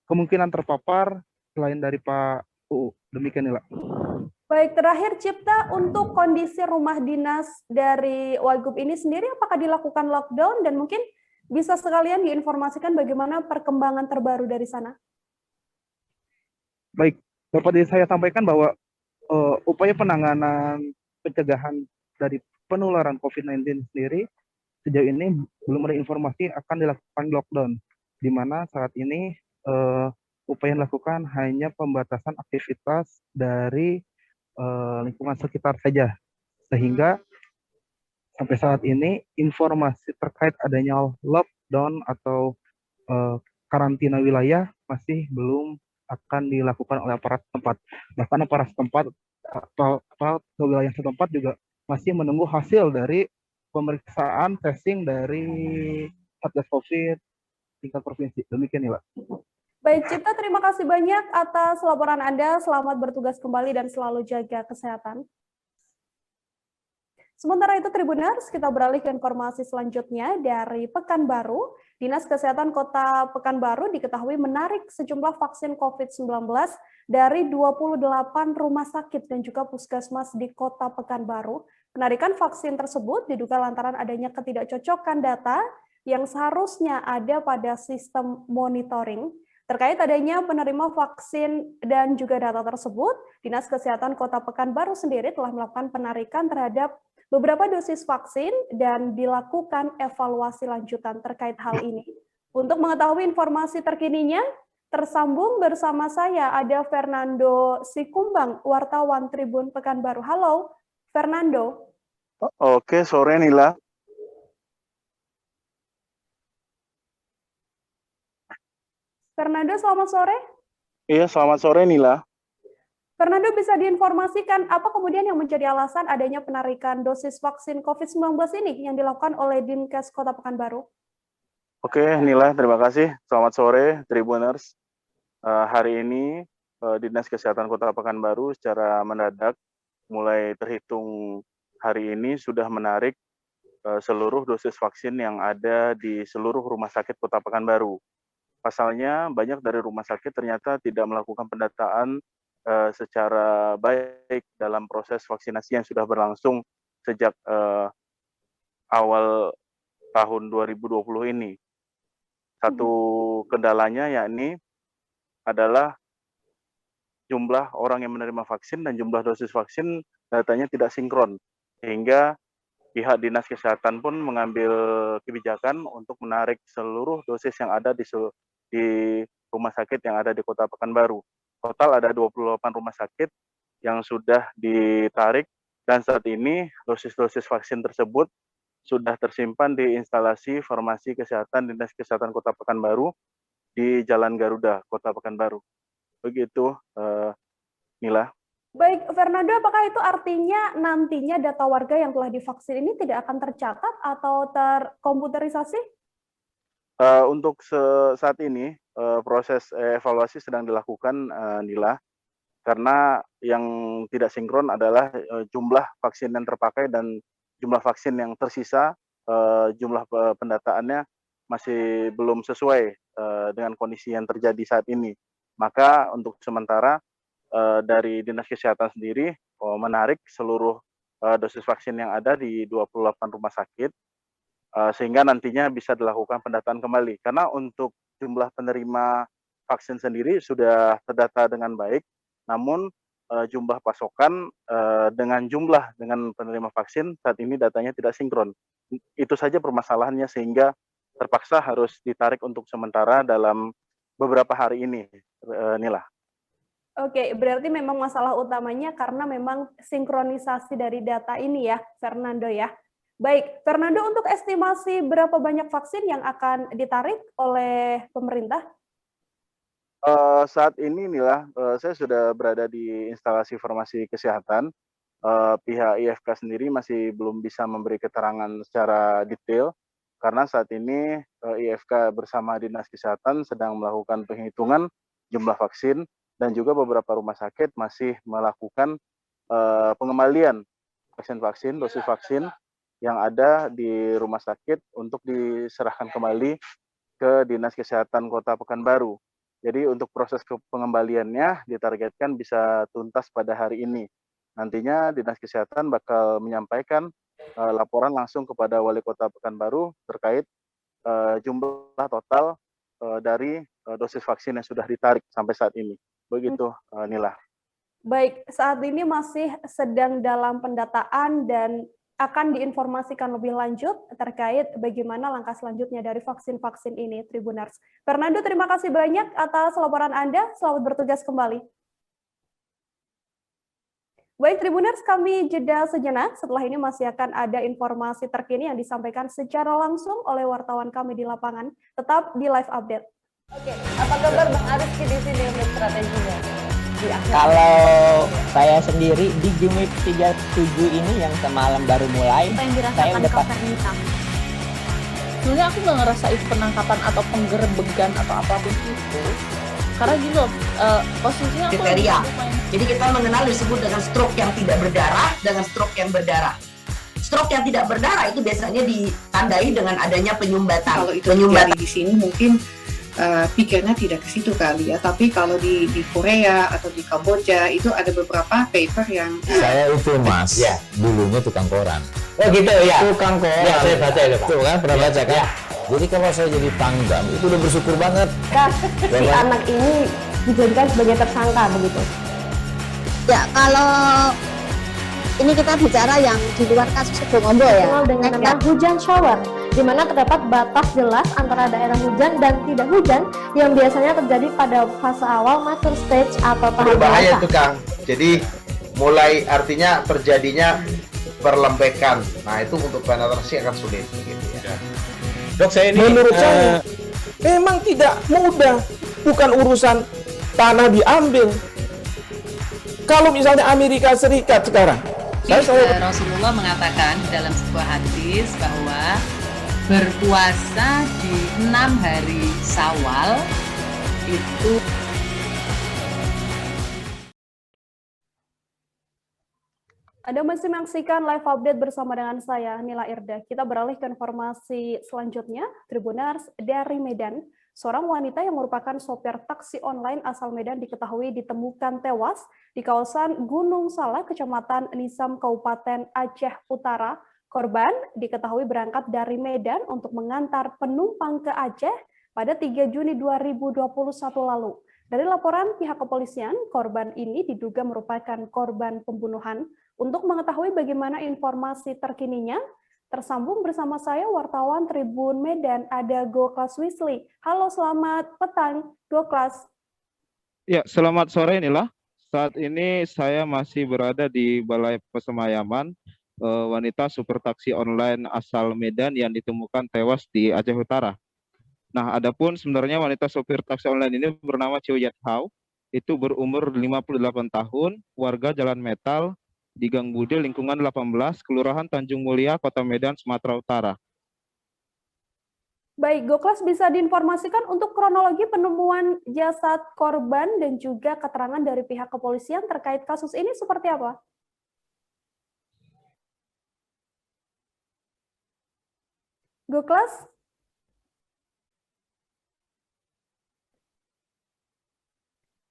kemungkinan terpapar selain dari Pak UU. Demikian, Nila. Baik, terakhir Cipta, untuk kondisi rumah dinas dari Wagub ini sendiri apakah dilakukan lockdown, dan mungkin bisa sekalian diinformasikan bagaimana perkembangan terbaru dari sana? Baik, dapat saya sampaikan bahwa upaya penanganan pencegahan dari penularan COVID-19 sendiri sejauh ini belum ada informasi akan dilakukan lockdown, di mana saat ini upaya yang dilakukan hanya pembatasan aktivitas dari lingkungan sekitar saja, sehingga sampai saat ini informasi terkait adanya lockdown atau karantina wilayah masih belum akan dilakukan oleh aparat setempat. Bahkan aparat setempat atau aparat wilayah setempat juga masih menunggu hasil dari pemeriksaan testing dari Satgas COVID tingkat provinsi. Demikian ya, Pak. Baik, Cipta, terima kasih banyak atas laporan Anda. Selamat bertugas kembali dan selalu jaga kesehatan. Sementara itu, Tribuners, kita beralih ke informasi selanjutnya dari Pekanbaru. Dinas Kesehatan Kota Pekanbaru diketahui menarik sejumlah vaksin COVID-19 dari 28 rumah sakit dan juga puskesmas di Kota Pekanbaru. Penarikan vaksin tersebut diduga lantaran adanya ketidakcocokan data yang seharusnya ada pada sistem monitoring Terkait adanya penerima vaksin dan juga data tersebut, Dinas Kesehatan Kota Pekanbaru sendiri telah melakukan penarikan terhadap beberapa dosis vaksin dan dilakukan evaluasi lanjutan terkait hal ini. Untuk mengetahui informasi terkininya, tersambung bersama saya ada Fernando Sikumbang, wartawan Tribun Pekanbaru. Halo, Fernando. Oke, sore Nila. Fernando, selamat sore. Iya, selamat sore Nila. Fernando, bisa diinformasikan apa kemudian yang menjadi alasan adanya penarikan dosis vaksin COVID-19 ini yang dilakukan oleh Dinkes Kota Pekanbaru? Oke, Nila, terima kasih. Selamat sore, Tribuners. Hari ini Dinas Kesehatan Kota Pekanbaru secara mendadak mulai terhitung hari ini sudah menarik seluruh dosis vaksin yang ada di seluruh rumah sakit Kota Pekanbaru. Pasalnya banyak dari rumah sakit ternyata tidak melakukan pendataan secara baik dalam proses vaksinasi yang sudah berlangsung sejak awal tahun 2020 ini. Satu kendalanya yakni adalah jumlah orang yang menerima vaksin dan jumlah dosis vaksin datanya tidak sinkron, sehingga pihak Dinas Kesehatan pun mengambil kebijakan untuk menarik seluruh dosis yang ada di rumah sakit yang ada di Kota Pekanbaru. Total ada 28 rumah sakit yang sudah ditarik dan saat ini dosis-dosis vaksin tersebut sudah tersimpan di instalasi farmasi kesehatan Dinas Kesehatan Kota Pekanbaru di Jalan Garuda, Kota Pekanbaru. Begitu, Nila. Baik, Fernando, apakah itu artinya nantinya data warga yang telah divaksin ini tidak akan tercatat atau terkomputerisasi? Untuk saat ini, proses evaluasi sedang dilakukan, Nila, karena yang tidak sinkron adalah jumlah vaksin yang terpakai dan jumlah vaksin yang tersisa, jumlah pendataannya masih belum sesuai dengan kondisi yang terjadi saat ini. Maka untuk sementara dari Dinas Kesehatan sendiri menarik seluruh dosis vaksin yang ada di 28 rumah sakit sehingga nantinya bisa dilakukan pendataan kembali. Karena untuk jumlah penerima vaksin sendiri sudah terdata dengan baik, namun jumlah pasokan dengan penerima vaksin saat ini datanya tidak sinkron. Itu saja permasalahannya sehingga terpaksa harus ditarik untuk sementara dalam beberapa hari ini, Nila. Oke, berarti memang masalah utamanya karena memang sinkronisasi dari data ini ya, Fernando ya. Baik, Fernando, untuk estimasi berapa banyak vaksin yang akan ditarik oleh pemerintah? Saat ini, Nila, saya sudah berada di instalasi farmasi kesehatan. Pihak IFK sendiri masih belum bisa memberi keterangan secara detail, karena saat ini IFK bersama Dinas Kesehatan sedang melakukan penghitungan jumlah vaksin dan juga beberapa rumah sakit masih melakukan pengembalian vaksin-vaksin, dosis vaksin yang ada di rumah sakit untuk diserahkan kembali ke Dinas Kesehatan Kota Pekanbaru. Jadi untuk proses pengembaliannya ditargetkan bisa tuntas pada hari ini. Nantinya Dinas Kesehatan bakal menyampaikan laporan langsung kepada Wali Kota Pekanbaru terkait jumlah total dari dosis vaksin yang sudah ditarik sampai saat ini. Begitu, Nila. Baik, saat ini masih sedang dalam pendataan dan akan diinformasikan lebih lanjut terkait bagaimana langkah selanjutnya dari vaksin-vaksin ini, Tribuners. Fernando, terima kasih banyak atas laporan Anda. Selamat bertugas kembali. Baik, Tribuners, kami jeda sejenak. Setelah ini masih akan ada informasi terkini yang disampaikan secara langsung oleh wartawan kami di lapangan. Tetap di live update. Oke, apa kabar Bang Ariski di sini untuk strateginya? Kalau saya sendiri di Game Week 37 ini yang semalam baru mulai, saya udah sebenarnya aku nggak ngerasa itu penangkapan atau penggerbegan atau apapun itu, karena gitu posisinya aku kriteria. Jadi kita mengenal disebut dengan stroke yang tidak berdarah dengan stroke yang berdarah. Stroke yang tidak berdarah itu biasanya ditandai dengan adanya penyumbatan. Kalau itu terjadi di sini mungkin pikirnya tidak ke situ kali ya, tapi kalau di Korea atau di Kamboja itu ada beberapa paper yang saya itu Mas, dulunya tukang koran. Oh gitu ya. Tukang koran. Ya, saya baca itu Pak. Tuh kan pernah baca kan? Jadi kalau saya jadi Pangdam itu udah bersyukur banget. Si anak ini dijadikan sebagai tersangka begitu. Ya, kalau ini kita bicara yang di luar kasus Seboomombo ya. Dengan nama hujan shower, di mana terdapat batas jelas antara daerah hujan dan tidak hujan yang biasanya terjadi pada fase awal mature stage atau tahap berbahaya dewasa. itu Kang. Jadi mulai artinya terjadinya perlembekan. Nah itu untuk penetrasi akan sulit gitu ya. Dok, saya ini menurut saya memang tidak mudah, bukan urusan tanah diambil. Kalau misalnya Amerika Serikat sekarang, Rasulullah mengatakan dalam sebuah hadis bahwa berpuasa di 6 hari Syawal itu Anda masih menyaksikan live update bersama dengan saya, Nila Irda. Kita beralih ke informasi selanjutnya. Tribuners dari Medan, seorang wanita yang merupakan sopir taksi online asal Medan diketahui ditemukan tewas di kawasan Gunung Salak, Kecamatan Nisam, Kabupaten Aceh Utara. Korban diketahui berangkat dari Medan untuk mengantar penumpang ke Aceh pada 3 Juni 2021 lalu. Dari laporan pihak kepolisian, korban ini diduga merupakan korban pembunuhan. Untuk mengetahui bagaimana informasi terkininya, tersambung bersama saya wartawan Tribun Medan, ada Goklas Wisli. Halo, selamat petang, Goklas. Ya, selamat sore Nila. Saat ini saya masih berada di Balai Pesemayaman wanita supir taksi online asal Medan yang ditemukan tewas di Aceh Utara. Nah, adapun sebenarnya wanita supir taksi online ini bernama Chiu Yat Hau, itu berumur 58 tahun, warga Jalan Metal di Gang Bude, lingkungan 18, Kelurahan Tanjung Mulia, Kota Medan, Sumatera Utara. Baik, Goklas, bisa diinformasikan untuk kronologi penemuan jasad korban dan juga keterangan dari pihak kepolisian terkait kasus ini seperti apa? Goklas?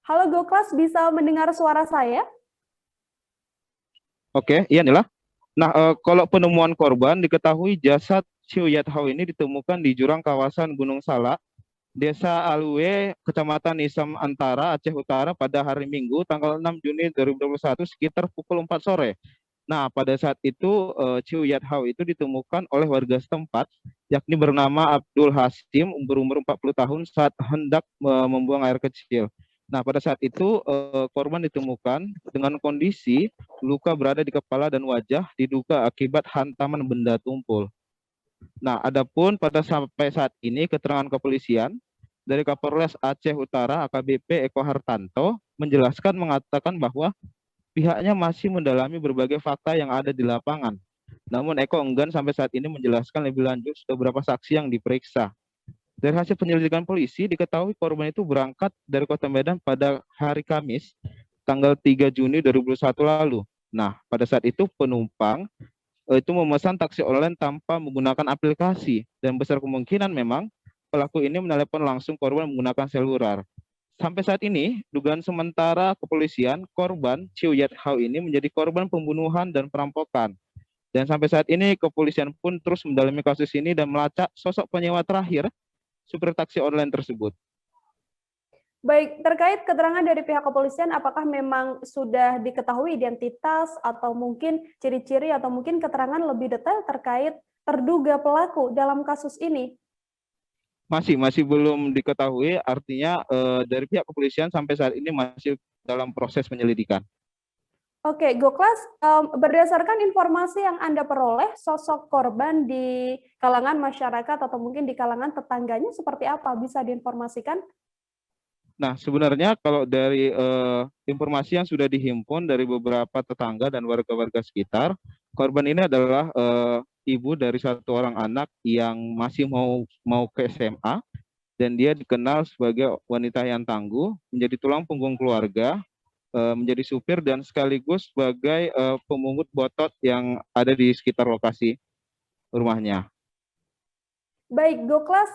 Halo Goklas, bisa mendengar suara saya? Oke, iya Nila. Nah, kalau penemuan korban diketahui jasad Chiu Yat Hau ini ditemukan di jurang kawasan Gunung Salak, Desa Alue, Kecamatan Nisam Antara, Aceh Utara pada hari Minggu tanggal 6 Juni 2021 sekitar pukul 4 sore. Nah, pada saat itu Chiu Yat Hau itu ditemukan oleh warga setempat, yakni bernama Abdul Hasim, berumur 40 tahun saat hendak membuang air kecil. Nah, pada saat itu korban ditemukan dengan kondisi luka berada di kepala dan wajah diduga akibat hantaman benda tumpul. Nah, adapun pada sampai saat ini keterangan kepolisian dari Kapolres Aceh Utara AKBP Eko Hartanto menjelaskan mengatakan bahwa pihaknya masih mendalami berbagai fakta yang ada di lapangan. Namun Eko enggan sampai saat ini menjelaskan lebih lanjut beberapa saksi yang diperiksa. Dari hasil penyelidikan polisi diketahui korban itu berangkat dari Kota Medan pada hari Kamis tanggal 3 Juni 2021 lalu. Nah, pada saat itu penumpang itu memesan taksi online tanpa menggunakan aplikasi dan besar kemungkinan memang pelaku ini menelepon langsung korban menggunakan seluler. Sampai saat ini, dugaan sementara kepolisian korban Chiu Yat Hau ini menjadi korban pembunuhan dan perampokan. Dan sampai saat ini kepolisian pun terus mendalami kasus ini dan melacak sosok penyewa terakhir supir taksi online tersebut. Baik, terkait keterangan dari pihak kepolisian, apakah memang sudah diketahui identitas atau mungkin ciri-ciri atau mungkin keterangan lebih detail terkait terduga pelaku dalam kasus ini? Masih belum diketahui, artinya dari pihak kepolisian sampai saat ini masih dalam proses penyelidikan. Oke, Goklas, berdasarkan informasi yang Anda peroleh, sosok korban di kalangan masyarakat atau mungkin di kalangan tetangganya seperti apa? Bisa diinformasikan? Nah, sebenarnya kalau dari informasi yang sudah dihimpun dari beberapa tetangga dan warga-warga sekitar, korban ini adalah ibu dari satu orang anak yang masih mau ke SMA, dan dia dikenal sebagai wanita yang tangguh, menjadi tulang punggung keluarga, menjadi supir dan sekaligus sebagai pemungut botot yang ada di sekitar lokasi rumahnya. Baik, Goklas,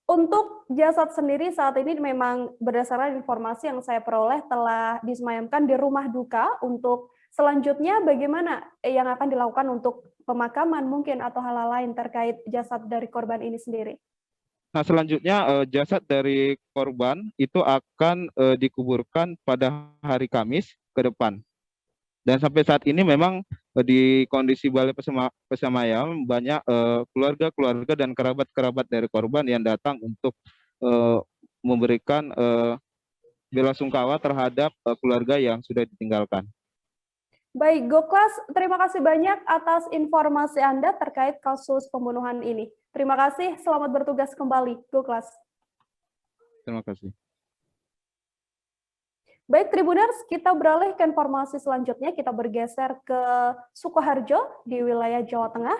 untuk jasad sendiri saat ini memang berdasarkan informasi yang saya peroleh telah disemayamkan di rumah duka. Untuk selanjutnya bagaimana yang akan dilakukan untuk pemakaman mungkin atau hal lain terkait jasad dari korban ini sendiri? Nah, selanjutnya jasad dari korban itu akan dikuburkan pada hari Kamis ke depan. Dan sampai saat ini memang di kondisi Balai Pesemayam banyak keluarga-keluarga dan kerabat-kerabat dari korban yang datang untuk memberikan belasungkawa terhadap keluarga yang sudah ditinggalkan. Baik, Goklas, terima kasih banyak atas informasi Anda terkait kasus pembunuhan ini. Terima kasih, selamat bertugas kembali, Goklas. Terima kasih. Baik, Tribuners, kita beralih ke informasi selanjutnya. Kita bergeser ke Sukoharjo di wilayah Jawa Tengah.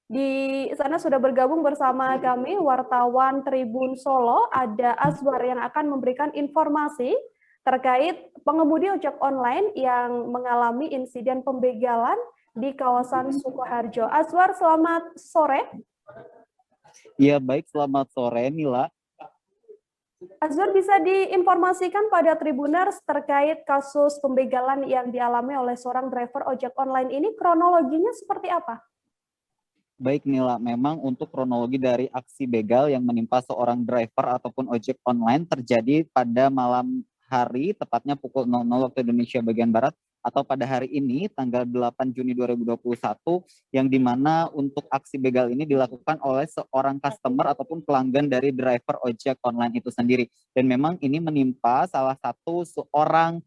Di sana sudah bergabung bersama kami wartawan Tribun Solo, ada Azwar yang akan memberikan informasi terkait pengemudi ojek online yang mengalami insiden pembegalan di kawasan Sukoharjo. Azwar, selamat sore. Iya, baik, selamat sore, Nila. Azwar, bisa diinformasikan pada Tribuners terkait kasus pembegalan yang dialami oleh seorang driver ojek online ini, kronologinya seperti apa? Baik, Nila, memang untuk kronologi dari aksi begal yang menimpa seorang driver ataupun ojek online terjadi pada malam hari, tepatnya pukul 00 waktu Indonesia bagian Barat, atau pada hari ini, tanggal 8 Juni 2021, yang dimana untuk aksi begal ini dilakukan oleh seorang customer ataupun pelanggan dari driver ojek online itu sendiri. Dan memang ini menimpa salah satu seorang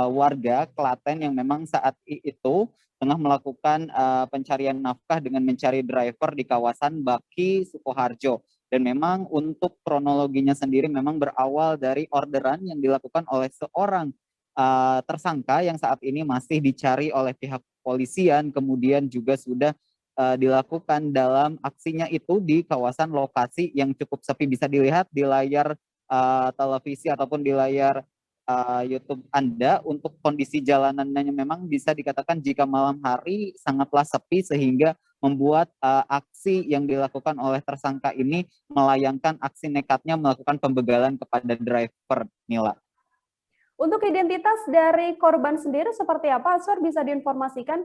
warga Klaten yang memang saat itu tengah melakukan pencarian nafkah dengan mencari driver di kawasan Baki, Sukoharjo. Dan memang untuk kronologinya sendiri memang berawal dari orderan yang dilakukan oleh seorang tersangka yang saat ini masih dicari oleh pihak kepolisian, kemudian juga sudah dilakukan dalam aksinya itu di kawasan lokasi yang cukup sepi, bisa dilihat di layar televisi ataupun di layar YouTube Anda. Untuk kondisi jalanannya memang bisa dikatakan jika malam hari sangatlah sepi sehingga membuat aksi yang dilakukan oleh tersangka ini melayangkan aksi nekatnya melakukan pembegalan kepada driver, Nila. Untuk identitas dari korban sendiri seperti apa, Azwar, bisa diinformasikan?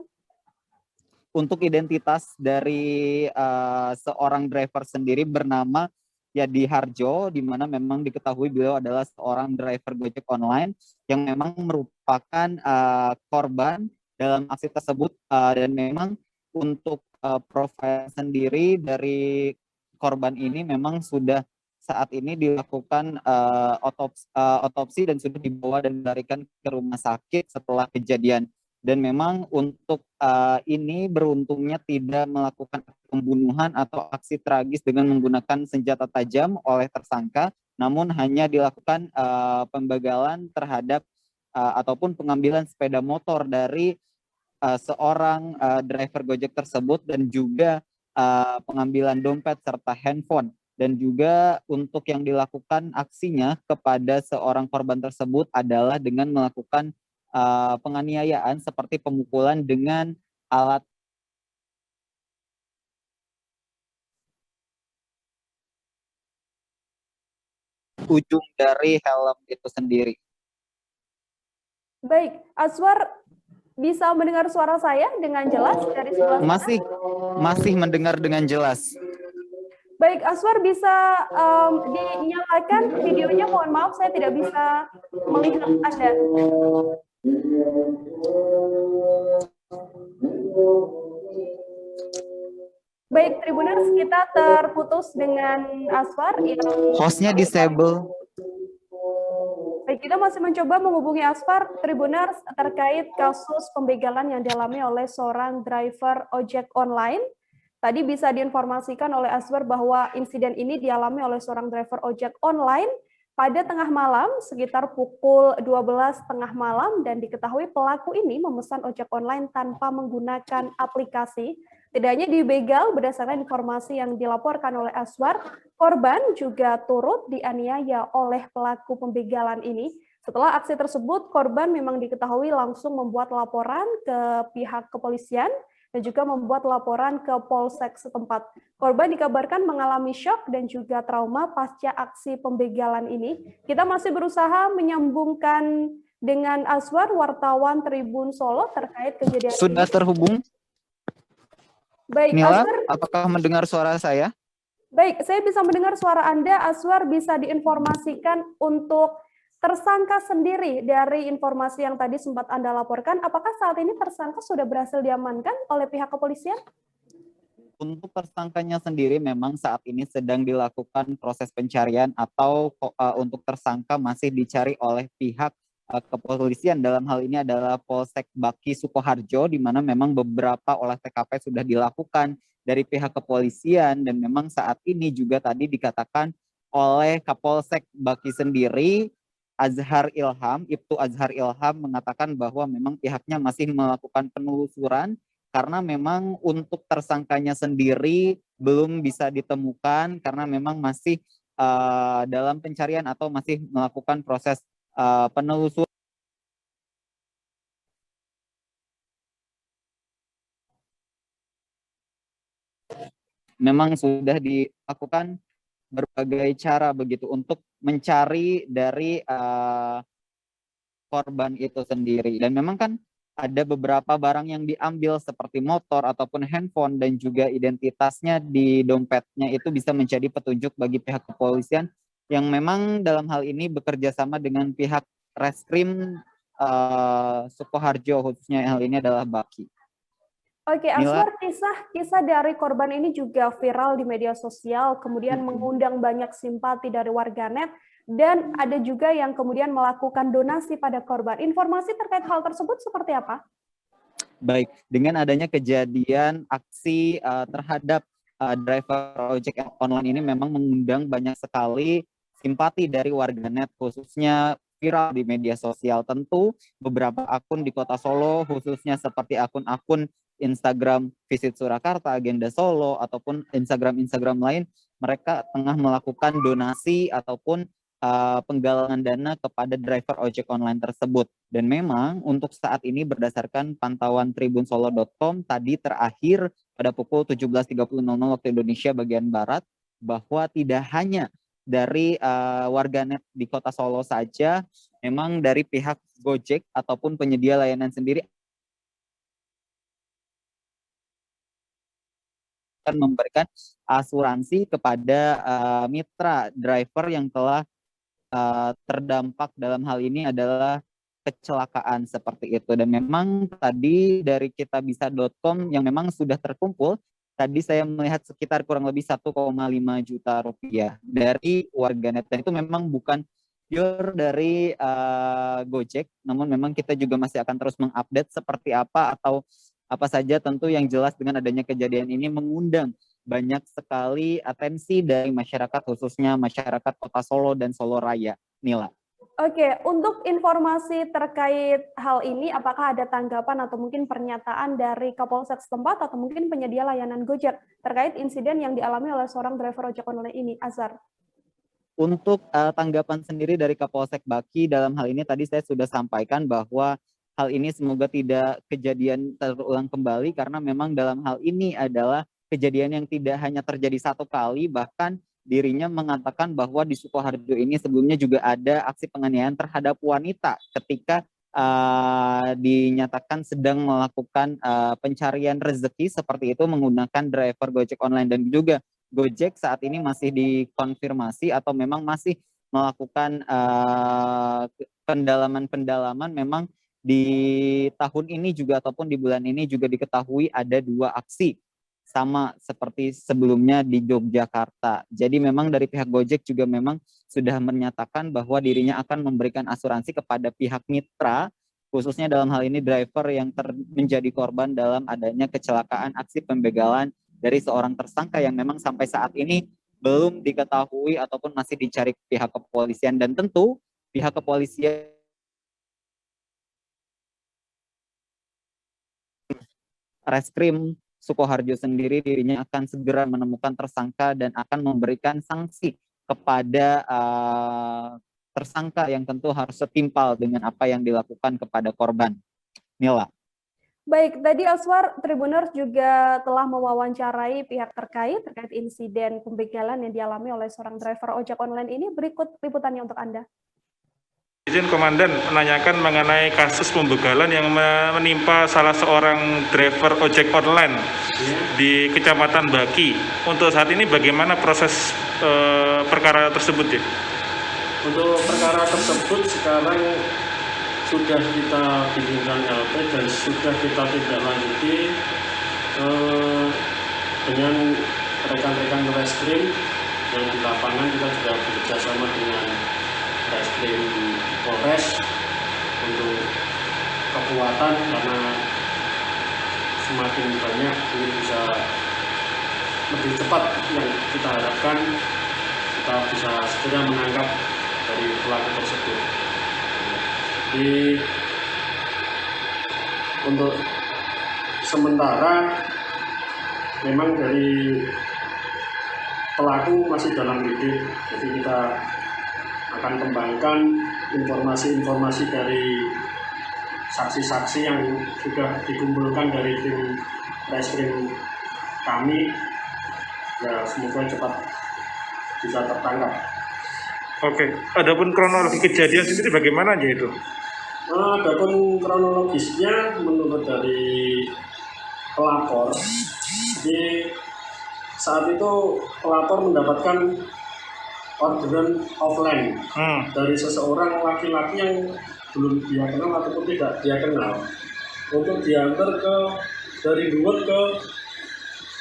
Untuk identitas dari seorang driver sendiri bernama Yadi Harjo, di mana memang diketahui beliau adalah seorang driver Gojek online yang memang merupakan korban dalam aksi tersebut, dan memang untuk profil sendiri dari korban ini memang sudah saat ini dilakukan otopsi dan sudah dibawa dan dilarikan ke rumah sakit setelah kejadian. Dan memang untuk ini beruntungnya tidak melakukan pembunuhan atau aksi tragis dengan menggunakan senjata tajam oleh tersangka, namun hanya dilakukan pembegalan terhadap ataupun pengambilan sepeda motor dari seorang driver Gojek tersebut, dan juga pengambilan dompet serta handphone. Dan juga untuk yang dilakukan aksinya kepada seorang korban tersebut adalah dengan melakukan penganiayaan seperti pemukulan dengan alat ujung dari helm itu sendiri. Baik, Azwar, bisa mendengar suara saya dengan jelas dari sebelah sana? Masih mendengar dengan jelas. Baik, Azwar, bisa dinyalakan videonya. Mohon maaf, saya tidak bisa melihat Anda. Baik, Tribuners, kita terputus dengan Azwar. Hostnya disable. Baik, kita masih mencoba menghubungi Azwar, Tribuners, terkait kasus pembegalan yang dialami oleh seorang driver ojek online. Tadi bisa diinformasikan oleh Azwar bahwa insiden ini dialami oleh seorang driver ojek online pada tengah malam, sekitar pukul 12 tengah malam, dan diketahui pelaku ini memesan ojek online tanpa menggunakan aplikasi. Tidak hanya dibegal, berdasarkan informasi yang dilaporkan oleh Azwar, korban juga turut dianiaya oleh pelaku pembegalan ini. Setelah aksi tersebut, korban memang diketahui langsung membuat laporan ke pihak kepolisian dan juga membuat laporan ke Polsek setempat. Korban dikabarkan mengalami syok dan juga trauma pasca aksi pembegalan ini. Kita masih berusaha menyambungkan dengan Azwar, wartawan Tribun Solo, terkait kejadian Sudah ini. terhubung? Baik, Nila, Aswar. apakah mendengar suara saya? Baik, saya bisa mendengar suara Anda. Aswar, bisa diinformasikan untuk tersangka sendiri dari informasi yang tadi sempat Anda laporkan. Apakah saat ini tersangka sudah berhasil diamankan oleh pihak kepolisian? Untuk tersangkanya sendiri memang saat ini sedang dilakukan proses pencarian atau untuk tersangka masih dicari oleh pihak kepolisian. Dalam hal ini adalah Polsek Baki Sukoharjo, di mana memang beberapa olah TKP sudah dilakukan dari pihak kepolisian, dan memang saat ini juga tadi dikatakan oleh Kapolsek Baki sendiri, Ibtu Azhar Ilham mengatakan bahwa memang pihaknya masih melakukan penelusuran karena memang untuk tersangkanya sendiri belum bisa ditemukan karena memang masih dalam pencarian atau masih melakukan proses penelusuran. Memang sudah dilakukan berbagai cara begitu untuk mencari dari korban itu sendiri, dan memang kan ada beberapa barang yang diambil seperti motor ataupun handphone, dan juga identitasnya di dompetnya itu bisa menjadi petunjuk bagi pihak kepolisian yang memang dalam hal ini bekerja sama dengan pihak Reskrim Sukoharjo, khususnya hal ini adalah Baki. Oke, Aswar, kisah dari korban ini juga viral di media sosial, kemudian mengundang banyak simpati dari warganet, dan ada juga yang kemudian melakukan donasi pada korban. Informasi terkait hal tersebut seperti apa? Baik, dengan adanya kejadian aksi terhadap driver ojek online ini memang mengundang banyak sekali simpati dari warganet, khususnya viral di media sosial. Tentu beberapa akun di Kota Solo, khususnya seperti akun-akun Instagram Visit Surakarta, Agenda Solo, ataupun Instagram lain, mereka tengah melakukan donasi ataupun penggalangan dana kepada driver ojek online tersebut. Dan memang untuk saat ini berdasarkan pantauan tribunsolo.com tadi terakhir pada pukul 17.30 waktu Indonesia bagian Barat, bahwa tidak hanya dari warganet di Kota Solo saja, memang dari pihak Gojek ataupun penyedia layanan sendiri akan memberikan asuransi kepada mitra driver yang telah terdampak dalam hal ini adalah kecelakaan seperti itu. Dan memang tadi dari kitabisa.com yang memang sudah terkumpul, tadi saya melihat sekitar kurang lebih 1,5 juta rupiah dari warganet, dan itu memang bukan pure dari Gojek, namun memang kita juga masih akan terus mengupdate seperti apa atau apa saja. Tentu yang jelas dengan adanya kejadian ini mengundang banyak sekali atensi dari masyarakat, khususnya masyarakat Kota Solo dan Solo Raya. Nila. Oke, untuk informasi terkait hal ini, apakah ada tanggapan atau mungkin pernyataan dari Kapolsek setempat atau mungkin penyedia layanan Gojek terkait insiden yang dialami oleh seorang driver ojek online ini, Azhar? Untuk tanggapan sendiri dari Kapolsek Baki dalam hal ini tadi saya sudah sampaikan bahwa hal ini semoga tidak kejadian terulang kembali, karena memang dalam hal ini adalah kejadian yang tidak hanya terjadi satu kali, bahkan dirinya mengatakan bahwa di Sukoharjo ini sebelumnya juga ada aksi penganiayaan terhadap wanita ketika dinyatakan sedang melakukan pencarian rezeki seperti itu menggunakan driver Gojek online, dan juga Gojek saat ini masih dikonfirmasi atau memang masih melakukan pendalaman memang di tahun ini juga ataupun di bulan ini juga diketahui ada 2 aksi sama seperti sebelumnya di Yogyakarta. Jadi memang dari pihak Gojek juga memang sudah menyatakan bahwa dirinya akan memberikan asuransi kepada pihak mitra, khususnya dalam hal ini driver yang menjadi korban dalam adanya kecelakaan aksi pembegalan dari seorang tersangka yang memang sampai saat ini belum diketahui ataupun masih dicari pihak kepolisian. Dan tentu pihak kepolisian Reskrim Sukoharjo sendiri dirinya akan segera menemukan tersangka dan akan memberikan sanksi kepada tersangka yang tentu harus setimpal dengan apa yang dilakukan kepada korban. Nila. Baik, tadi Aswar, Tribuners juga telah mewawancarai pihak terkait insiden pembegalan yang dialami oleh seorang driver ojek online ini. Berikut liputannya untuk Anda. Izin Komandan menanyakan mengenai kasus pembegalan yang menimpa salah seorang driver ojek online di Kecamatan Baki. Untuk saat ini bagaimana proses perkara tersebut ya? Untuk perkara tersebut sekarang sudah kita bikinkan LP dan sudah kita tindak lanjuti dengan rekan-rekan reskrim yang di lapangan. Kita juga bekerja sama dengan reskrim Polres untuk kekuatan, karena semakin banyak ini bisa lebih cepat yang kita harapkan, kita bisa segera menangkap dari pelaku tersebut. Untuk sementara memang dari pelaku masih dalam lidik, jadi kita akan kembangkan informasi-informasi dari saksi-saksi yang sudah dikumpulkan dari tim reskrim kami, ya semoga cepat bisa tertangkap. Oke, adapun kronologi kejadian sendiri bagaimana aja itu? Adapun kronologisnya menurut dari pelapor, jadi saat itu pelapor mendapatkan orderan offline dari seseorang laki-laki yang belum dia kenal ataupun tidak dia kenal untuk diantar dari Luwet ke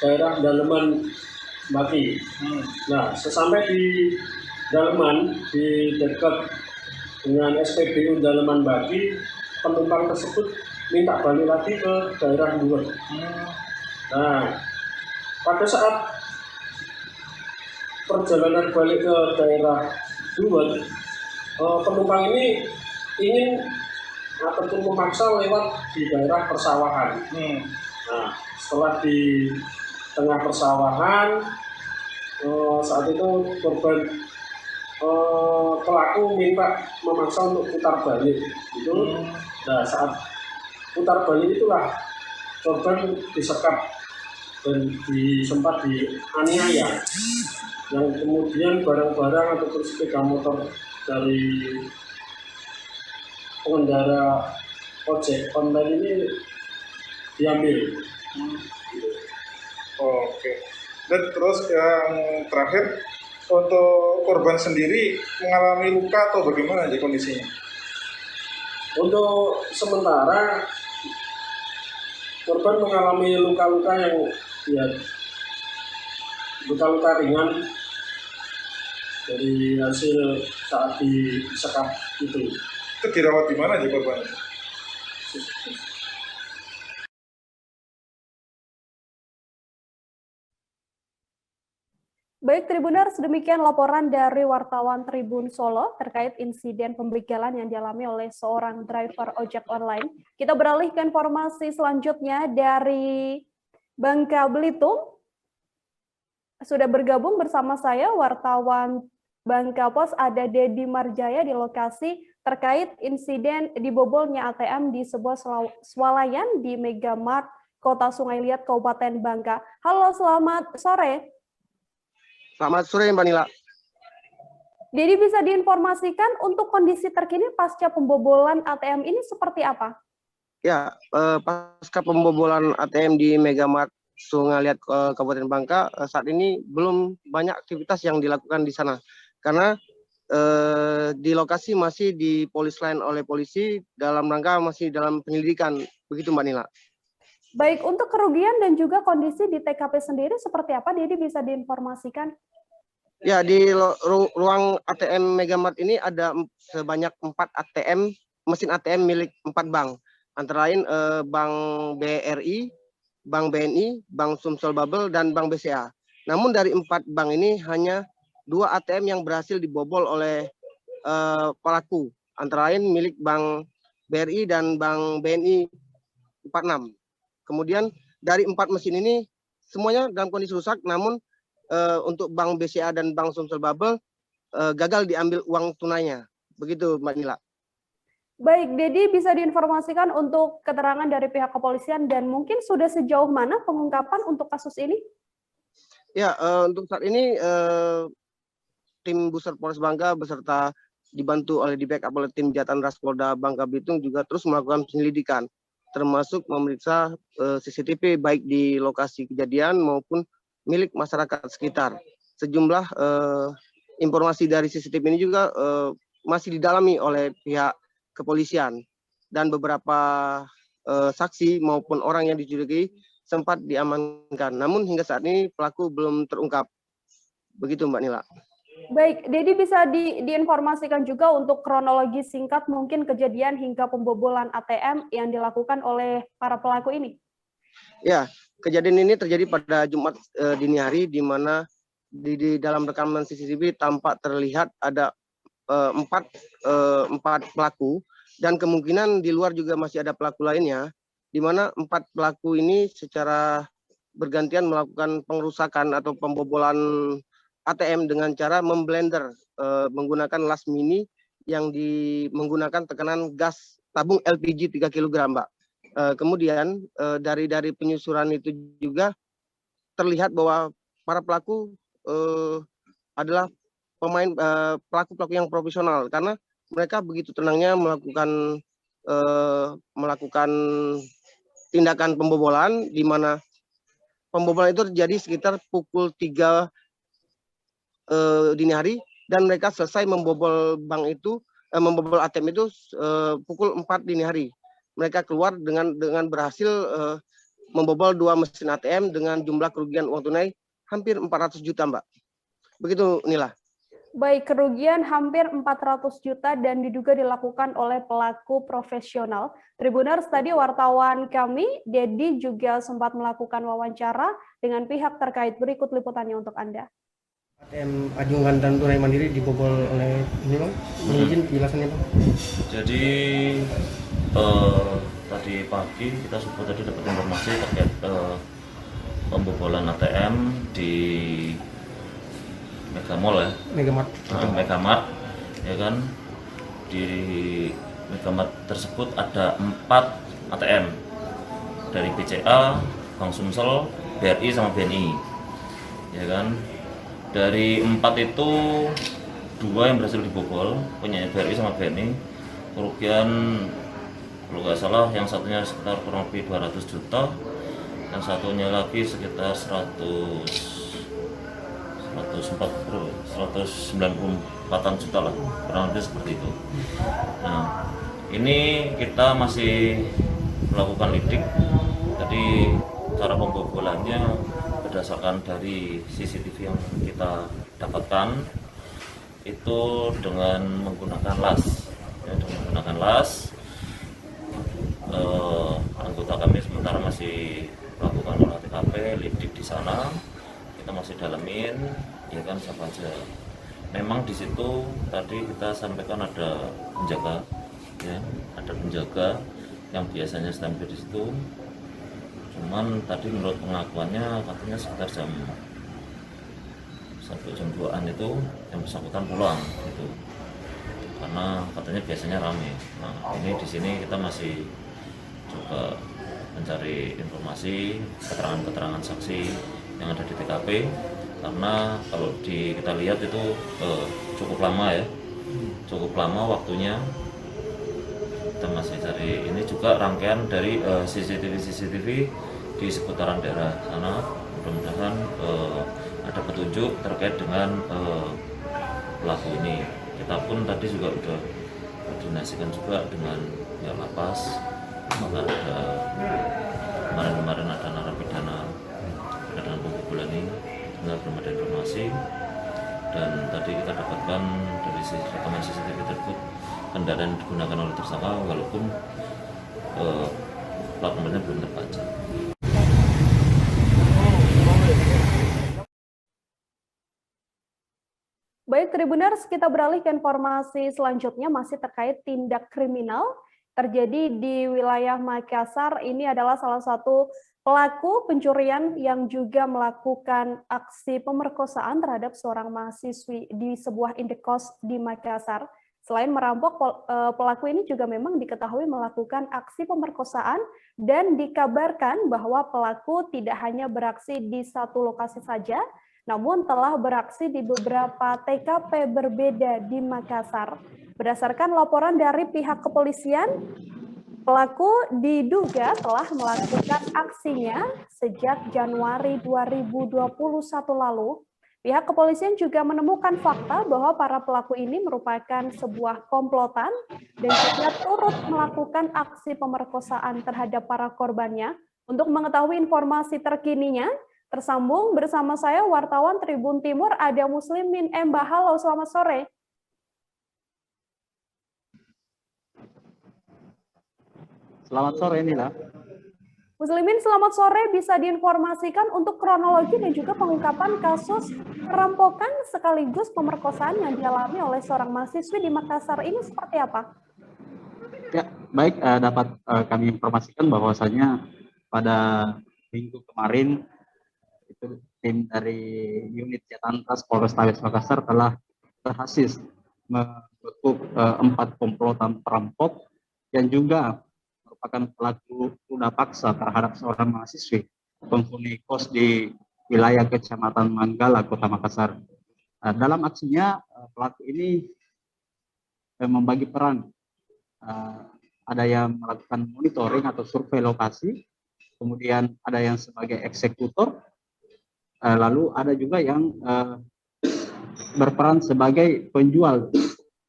daerah Daleman Baki. Nah, sesampai di Daleman, di dekat dengan SPBU Daleman Baki, penumpang tersebut minta balik lagi ke daerah Luwet. Nah, pada saat perjalanan balik ke daerah Luwet, penumpang ini ingin ataupun memaksa lewat di daerah persawahan. Nah, setelah di tengah persawahan, saat itu korban pelaku minta memaksa untuk putar balik. Nah, saat putar balik itulah korban disekap dan sempat dianiaya, yang kemudian barang-barang ataupun sepeda motor dari pengendara ojek online ini diambil. Oke. Dan terus yang terakhir, untuk korban sendiri mengalami luka atau bagaimana aja kondisinya? Untuk sementara korban mengalami luka-luka yang luka-luka ringan dari hasil saat disekap itu. Itu dirawat di mana aja korban? Baik Tribuners, demikian laporan dari wartawan Tribun Solo terkait insiden pembegalan yang dialami oleh seorang driver ojek online. Kita beralih ke informasi selanjutnya dari Bangka Belitung. Sudah bergabung bersama saya wartawan Bangka Pos, ada Dedi Marjaya di lokasi terkait insiden dibobolnya ATM di sebuah swalayan di Megamart Kota Sungai Liat, Kabupaten Bangka. Halo, selamat sore. Selamat sore Mbak Nila. Jadi bisa diinformasikan untuk kondisi terkini pasca pembobolan ATM ini seperti apa? Ya, pasca pembobolan ATM di Megamart Sungai Liat Kabupaten Bangka, saat ini belum banyak aktivitas yang dilakukan di sana. Karena di lokasi masih dipolis line oleh polisi dalam rangka masih dalam penyelidikan. Begitu Mbak Nila. Baik, untuk kerugian dan juga kondisi di TKP sendiri seperti apa? Jadi bisa diinformasikan? Ya, di ruang ATM Megamart ini ada sebanyak 4 ATM, mesin ATM milik 4 bank. Antara lain Bank BRI, Bank BNI, Bank Sumsel Bubble, dan Bank BCA. Namun dari 4 bank ini hanya 2 ATM yang berhasil dibobol oleh pelaku. Antara lain milik Bank BRI dan Bank BNI 46. Kemudian dari 4 mesin ini semuanya dalam kondisi rusak, namun untuk Bank BCA dan Bank Sumsel Bubble gagal diambil uang tunainya. Begitu Mbak Nila. Baik, Dedi, bisa diinformasikan untuk keterangan dari pihak kepolisian dan mungkin sudah sejauh mana pengungkapan untuk kasus ini? Ya, untuk saat ini tim Buser Polres Bangka beserta dibantu oleh di backup oleh tim Jatan Ras Polda Bangka Belitung juga terus melakukan penyelidikan, termasuk memeriksa CCTV baik di lokasi kejadian maupun milik masyarakat sekitar. Sejumlah informasi dari CCTV ini juga masih didalami oleh pihak kepolisian dan beberapa saksi maupun orang yang dicurigai sempat diamankan. Namun hingga saat ini pelaku belum terungkap. Begitu Mbak Nila. Baik, Dedi bisa diinformasikan juga untuk kronologi singkat mungkin kejadian hingga pembobolan ATM yang dilakukan oleh para pelaku ini? Ya, kejadian ini terjadi pada Jumat dini hari di mana di dalam rekaman CCTV tampak terlihat ada empat pelaku dan kemungkinan di luar juga masih ada pelaku lainnya, di mana 4 pelaku ini secara bergantian melakukan pengerusakan atau pembobolan ATM dengan cara memblender menggunakan las mini yang menggunakan tekanan gas tabung LPG 3 kg, Mbak. Kemudian dari penyusuran itu juga terlihat bahwa para pelaku adalah pelaku-pelaku yang profesional karena mereka begitu tenangnya melakukan tindakan pembobolan, di mana pembobolan itu terjadi sekitar pukul 3 dini hari dan mereka selesai membobol membobol ATM itu pukul 4 dini hari. Mereka keluar dengan berhasil membobol 2 mesin ATM dengan jumlah kerugian uang tunai hampir 400 juta, Mbak. Begitu, Nila. Baik, kerugian hampir 400 juta dan diduga dilakukan oleh pelaku profesional. Tribuners, tadi wartawan kami, Dedi, juga sempat melakukan wawancara dengan pihak terkait. Berikut liputannya untuk Anda. ATM Ajungan dan Tunai Mandiri dibobol oleh ini, Bang. Izin penjelasannya, Bang. Jadi tadi pagi kita tadi dapat informasi terkait pembobolan ATM di Megamart, ya kan. Di Megamart tersebut ada 4 ATM dari BCA, Bank Sumsel, BRI sama BNI, ya kan. Dari 4 itu 2 yang berhasil dibobol, punya BRI sama BNI, kerugian kalau nggak salah yang satunya sekitar kurang lebih 200 juta, yang satunya lagi sekitar 194 juta lah, kurang lebih seperti itu. Nah, ini kita masih melakukan lidik. Jadi cara pembobolannya berdasarkan dari CCTV yang kita dapatkan itu dengan menggunakan las, anggota kami sementara masih melakukan olah TKP, lidik di sana, kita masih dalamin, ya kan, siapa aja. Memang di situ tadi kita sampaikan ada penjaga, ya, ada penjaga yang biasanya standby di situ. Cuman tadi menurut pengakuannya katanya sekitar jam 2-an itu yang bersangkutan pulang gitu. Karena katanya biasanya ramai. Nah, ini di sini kita masih coba mencari informasi, keterangan-keterangan saksi yang ada di TKP, karena kalau kita lihat itu cukup lama ya, cukup lama waktunya. Kita masih cari ini juga rangkaian dari CCTV di seputaran daerah sana. Mudah-mudahan ada petunjuk terkait dengan pelaku ini. Kita pun tadi juga sudah koordinasikan juga dengan pihak lapas, maka ada kemarin ada narapidana dalam pembobolan ini, sebenarnya belum ada informasi. Dan tadi kita dapatkan dari rekaman CCTV tersebut kendaraan yang digunakan oleh tersangka, walaupun plat nomornya belum terbaca. Baik, Tribuners, kita beralih ke informasi selanjutnya masih terkait tindak kriminal terjadi di wilayah Makassar. Ini adalah salah satu pelaku pencurian yang juga melakukan aksi pemerkosaan terhadap seorang mahasiswi di sebuah indekos di Makassar. Selain merampok, pelaku ini juga memang diketahui melakukan aksi pemerkosaan dan dikabarkan bahwa pelaku tidak hanya beraksi di satu lokasi saja, namun telah beraksi di beberapa TKP berbeda di Makassar. Berdasarkan laporan dari pihak kepolisian, pelaku diduga telah melakukan aksinya sejak Januari 2021 lalu. Pihak kepolisian juga menemukan fakta bahwa para pelaku ini merupakan sebuah komplotan dan juga turut melakukan aksi pemerkosaan terhadap para korbannya. Untuk mengetahui informasi terkininya, tersambung bersama saya wartawan Tribun Timur ada Muslimin Mbah. Halo, selamat sore. Selamat sore Nila. Muslimin, selamat sore. Bisa diinformasikan untuk kronologi dan juga pengungkapan kasus perampokan sekaligus pemerkosaan yang dialami oleh seorang mahasiswi di Makassar ini seperti apa? Ya, baik, dapat kami informasikan bahwasanya pada minggu kemarin itu tim dari unit Jatantras Polrestabes Makassar telah berhasil membekuk 4 komplotan perampok yang juga merupakan pelaku ruda paksa terhadap seorang mahasiswi penghuni kos di wilayah Kecamatan Manggala, Kota Makassar. Dalam aksinya, pelaku ini membagi peran. Ada yang melakukan monitoring atau survei lokasi, kemudian ada yang sebagai eksekutor, lalu ada juga yang berperan sebagai penjual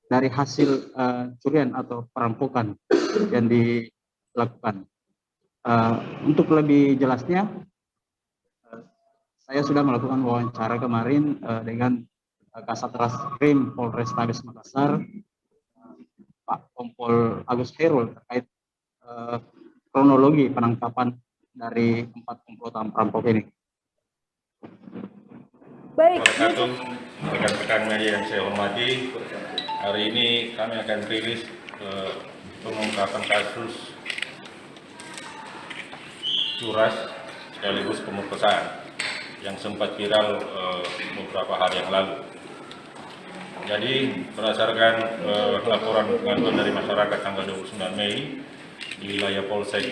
dari hasil curian atau perampokan yang dilakukan. Untuk lebih jelasnya, saya sudah melakukan wawancara kemarin dengan Kasat Reskrim Polrestabes Makassar, Pak Kompol Agus Herul, terkait kronologi penangkapan dari 4 komplotan perampok ini. Baik. Rekan-rekan media yang saya hormati, hari ini kami akan rilis pengungkapan kasus curas sekaligus pemerkosaan yang sempat viral beberapa hari yang lalu. Jadi berdasarkan laporan pengaduan dari masyarakat tanggal 29 Mei di wilayah Polsek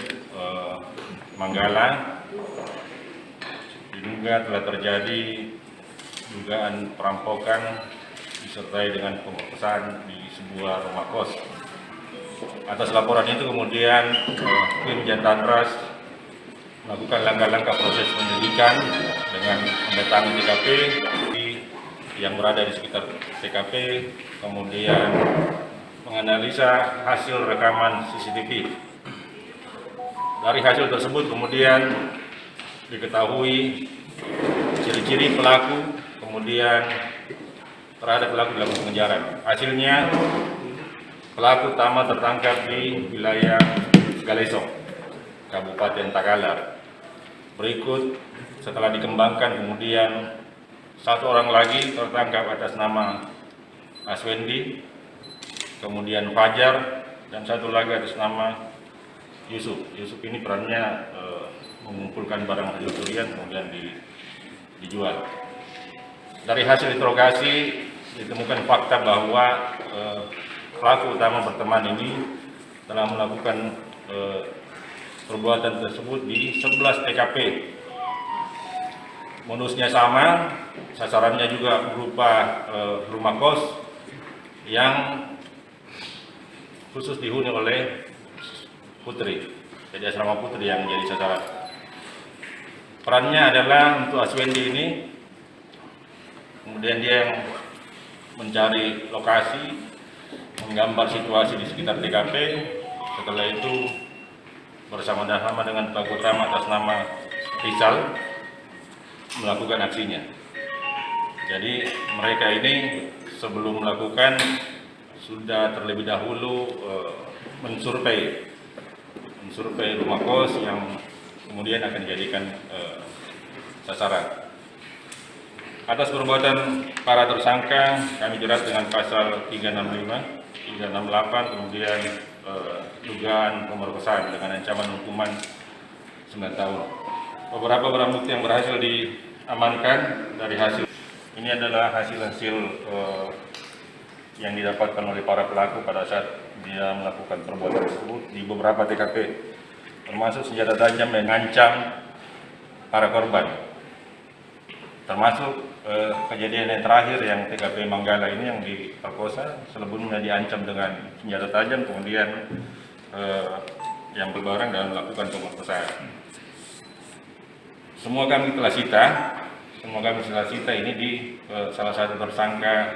Manggala, diduga telah terjadi dugaan perampokan disertai dengan pemerkosaan di sebuah rumah kos. Atas laporan itu kemudian tim Jatantras melakukan langkah-langkah proses penyelidikan dengan mendatangi TKP yang berada di sekitar TKP, kemudian menganalisa hasil rekaman CCTV. Dari hasil tersebut kemudian diketahui ciri-ciri pelaku, kemudian terhadap pelaku dilakukan pengejaran. Hasilnya pelaku utama tertangkap di wilayah Galesong, Kabupaten Tagalar. Berikut setelah dikembangkan kemudian 1 orang lagi tertangkap atas nama Aswendi, kemudian Fajar, dan 1 lagi atas nama Yusuf. Yusuf ini perannya mengumpulkan barang hasil curian kemudian dijual. Dari hasil interogasi ditemukan fakta bahwa pelaku utama berteman ini telah melakukan perbuatan tersebut di 11 TKP. Modusnya sama, sasarannya juga berupa rumah kos yang khusus dihuni oleh putri, jadi asrama putri yang menjadi sasaran. Perannya adalah untuk Aswendi ini, kemudian dia yang mencari lokasi, menggambar situasi di sekitar TKP. Setelah itu bersama-sama dengan pelaku utama atas nama Rizal melakukan aksinya. Jadi mereka ini sebelum melakukan sudah terlebih dahulu mensurvei rumah kos yang kemudian akan dijadikan sasaran. Atas perbuatan para tersangka kami jerat dengan pasal 365, 368, kemudian dugaan pemerkosaan dengan ancaman hukuman 9 tahun. Beberapa barang bukti yang berhasil diamankan dari hasil ini adalah hasil-hasil yang didapatkan oleh para pelaku pada saat dia melakukan perbuatan tersebut di beberapa TKP, termasuk senjata tajam yang mengancam para korban, termasuk kejadian yang terakhir yang TKP Manggala ini yang diperkosa, sebelumnya diancam dengan senjata tajam, kemudian yang berbareng dan melakukan pemerkosaan. Semua kami telah sita ini di salah satu tersangka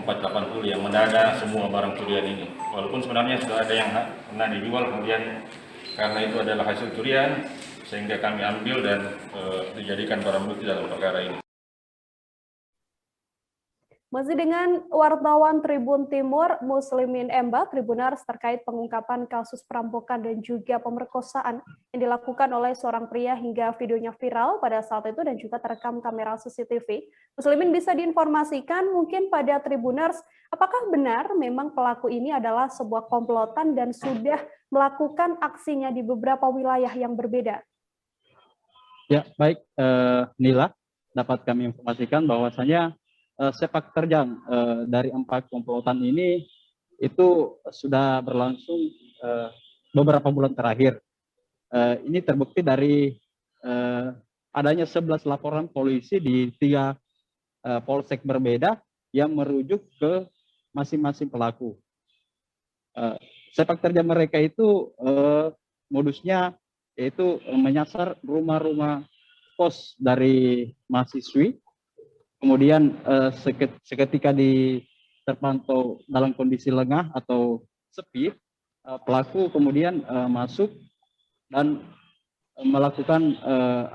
480 yang mendada semua barang curian ini. Walaupun sebenarnya sudah ada yang pernah dijual, kemudian karena itu adalah hasil curian, sehingga kami ambil dan dijadikan barang bukti dalam perkara ini. Masih dengan wartawan Tribun Timur, Muslimin Emba, Tribuners terkait pengungkapan kasus perampokan dan juga pemerkosaan yang dilakukan oleh seorang pria hingga videonya viral pada saat itu dan juga terekam kamera CCTV. Muslimin bisa diinformasikan mungkin pada Tribuners, apakah benar memang pelaku ini adalah sebuah komplotan dan sudah melakukan aksinya di beberapa wilayah yang berbeda? Ya, baik Nila, dapat kami informasikan bahwasanya sepak terjang dari 4 komplotan ini itu sudah berlangsung beberapa bulan terakhir. Ini terbukti dari adanya 11 laporan polisi di 3 polsek berbeda yang merujuk ke masing-masing pelaku. Sepak terjang mereka itu modusnya yaitu menyasar rumah-rumah kos dari mahasiswi. Kemudian seketika terpantau dalam kondisi lengah atau sepi, pelaku kemudian masuk dan melakukan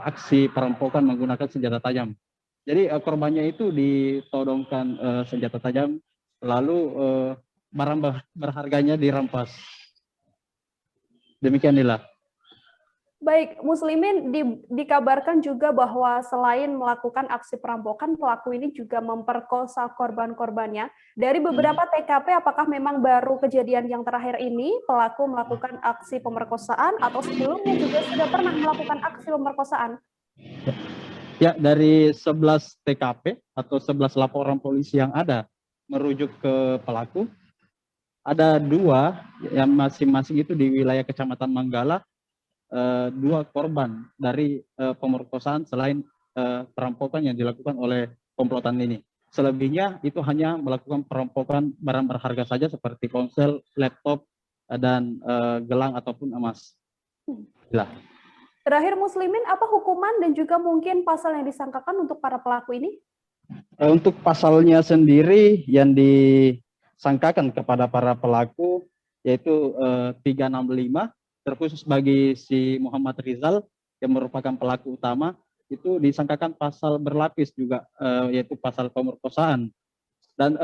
aksi perampokan menggunakan senjata tajam. Jadi korbannya itu ditodongkan senjata tajam, lalu barang berharganya dirampas. Demikian Nila. Baik, Muslimin dikabarkan juga bahwa selain melakukan aksi perampokan, pelaku ini juga memperkosa korban-korbannya. Dari beberapa TKP, apakah memang baru kejadian yang terakhir ini pelaku melakukan aksi pemerkosaan atau sebelumnya juga sudah pernah melakukan aksi pemerkosaan? Ya, dari 11 TKP atau 11 laporan polisi yang ada merujuk ke pelaku, ada 2 yang masing-masing itu di wilayah Kecamatan Manggala, 2 korban dari pemerkosaan selain perampokan yang dilakukan oleh komplotan ini. Selebihnya itu hanya melakukan perampokan barang berharga saja seperti ponsel, laptop, dan gelang ataupun emas. Lah. Terakhir Muslimin, apa hukuman dan juga mungkin pasal yang disangkakan untuk para pelaku ini? Untuk pasalnya sendiri yang disangkakan kepada para pelaku yaitu 365, terkhusus bagi si Muhammad Rizal yang merupakan pelaku utama, itu disangkakan pasal berlapis juga, yaitu pasal pemerkosaan. Dan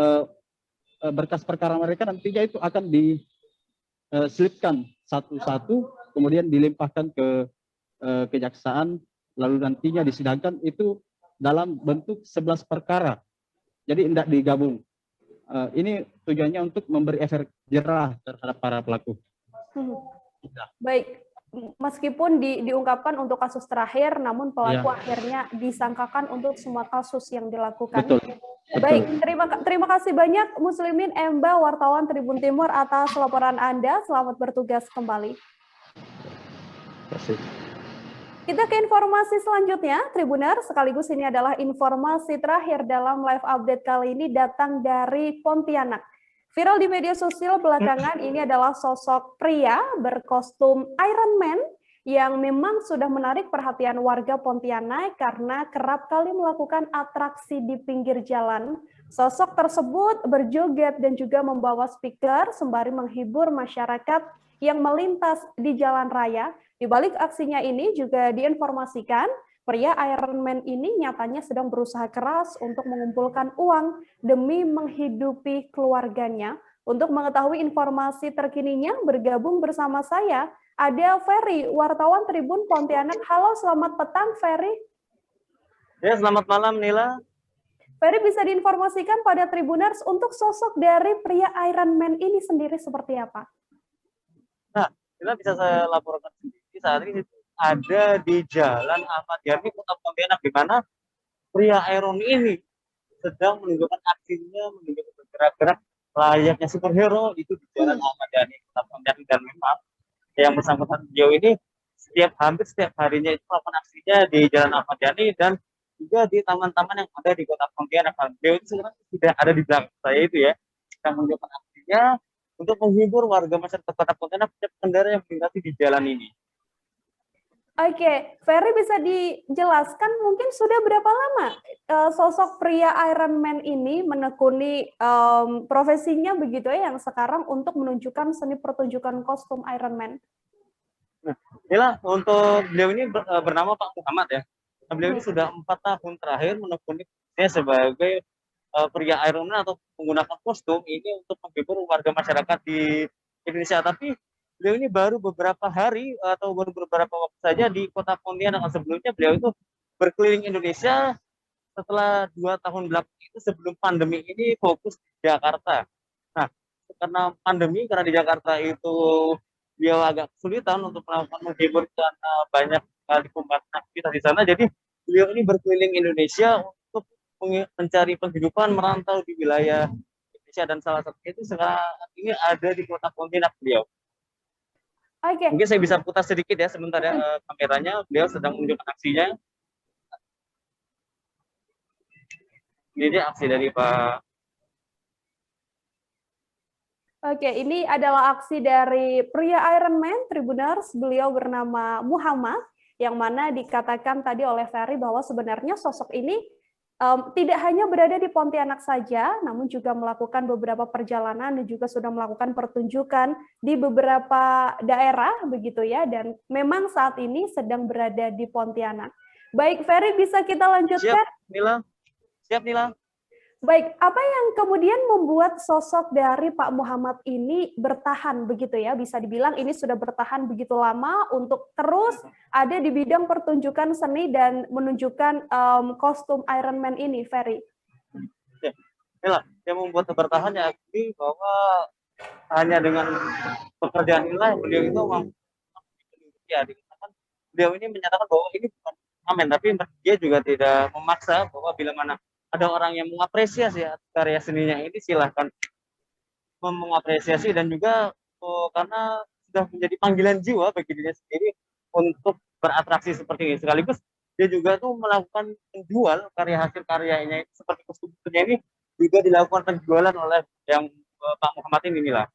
berkas perkara mereka nantinya itu akan diselipkan satu-satu, kemudian dilimpahkan ke kejaksaan, lalu nantinya disidangkan itu dalam bentuk 11 perkara. Jadi tidak digabung. Ini tujuannya untuk memberi efek jerah terhadap para pelaku. Baik, meskipun diungkapkan untuk kasus terakhir, namun pelaku akhirnya disangkakan untuk semua kasus yang dilakukan. Betul. Baik, terima kasih banyak Muslimin Emba, wartawan Tribun Timur atas laporan Anda. Selamat bertugas kembali. Terima kasih. Kita ke informasi selanjutnya, Tribuner, sekaligus ini adalah informasi terakhir dalam live update kali ini datang dari Pontianak. Viral di media sosial belakangan ini adalah sosok pria berkostum Iron Man yang memang sudah menarik perhatian warga Pontianak karena kerap kali melakukan atraksi di pinggir jalan. Sosok tersebut berjoget dan juga membawa speaker sembari menghibur masyarakat yang melintas di jalan raya. Di balik aksinya ini juga diinformasikan pria Iron Man ini nyatanya sedang berusaha keras untuk mengumpulkan uang demi menghidupi keluarganya. Untuk mengetahui informasi terkininya, bergabung bersama saya ada Ferry, wartawan Tribun Pontianak. Halo, selamat petang Ferry. Ya, selamat malam Nila. Ferry, bisa diinformasikan pada Tribuners untuk sosok dari pria Iron Man ini sendiri seperti apa? Nah, Nila bisa saya laporkan sendiri saat ini ada di Jalan Ahmad Yani, Kota Pontianak, di mana pria Iron ini sedang menunjukkan aksinya, menunjukkan bergerak-gerak layaknya superhero itu di Jalan Ahmad Yani, Kota Pontianak. Dan memang yang bersangkutan sejauh ini hampir setiap harinya itu melakukan aksinya di Jalan Ahmad Yani, dan juga di taman-taman yang ada di Kota Pontianak. Beliau itu sekarang sudah ada di belakang saya itu ya, sedang menunjukkan aksinya untuk menghibur warga masyarakat Kota Pontianak pengendara yang melintasi di jalan ini. Oke, Ferry bisa dijelaskan mungkin sudah berapa lama sosok pria Iron Man ini menekuni profesinya begitu ya, yang sekarang untuk menunjukkan seni pertunjukan kostum Iron Man? Nah, inilah untuk beliau ini bernama Pak Muhammad ya. Nah, beliau ini sudah 4 tahun terakhir menekuni sebagai pria Iron Man atau menggunakan kostum ini untuk menghibur warga masyarakat di Indonesia. Tapi beliau ini baru beberapa hari atau baru beberapa waktu saja di Kota Pontianak. Sebelumnya beliau itu berkeliling Indonesia setelah 2 tahun belakang itu sebelum pandemi ini fokus di Jakarta. Nah, karena pandemi, karena di Jakarta itu beliau agak kesulitan untuk melakukan menghibur karena banyak sekali pembahasan aktivitas di sana. Jadi beliau ini berkeliling Indonesia untuk mencari penghidupan merantau di wilayah Indonesia, dan salah satunya itu sekarang ini ada di Kota Pontianak beliau. Oke. Mungkin saya bisa putar sedikit ya sebentar ya kameranya. Beliau sedang menunjukkan aksinya. Ini dia aksi dari Pak. Oke, ini adalah aksi dari pria Iron Man, Tribuners. Beliau bernama Muhammad, yang mana dikatakan tadi oleh Ferry bahwa sebenarnya sosok ini tidak hanya berada di Pontianak saja, namun juga melakukan beberapa perjalanan dan juga sudah melakukan pertunjukan di beberapa daerah begitu ya, dan memang saat ini sedang berada di Pontianak. Baik, Ferry, bisa kita lanjutkan? Siap, Nila. Baik, apa yang kemudian membuat sosok dari Pak Muhammad ini bertahan begitu ya? Bisa dibilang ini sudah bertahan begitu lama untuk terus ada di bidang pertunjukan seni dan menunjukkan kostum Iron Man ini, Ferry. Ya, inilah yang membuat bertahan ya, bahwa hanya dengan pekerjaan inilah beliau itu mampu ya, dikatakan beliau ini menyatakan bahwa ini bukan amen, tapi dia juga tidak memaksa, bahwa bila mana ada orang yang mengapresiasi karya seninya ini silahkan mengapresiasi, dan juga karena sudah menjadi panggilan jiwa bagi dirinya sendiri untuk beratraksi seperti ini. Sekaligus dia juga tuh melakukan penjual hasil karyanya seperti kostumnya ini juga dilakukan penjualan oleh yang Pak Muhammad ini lah.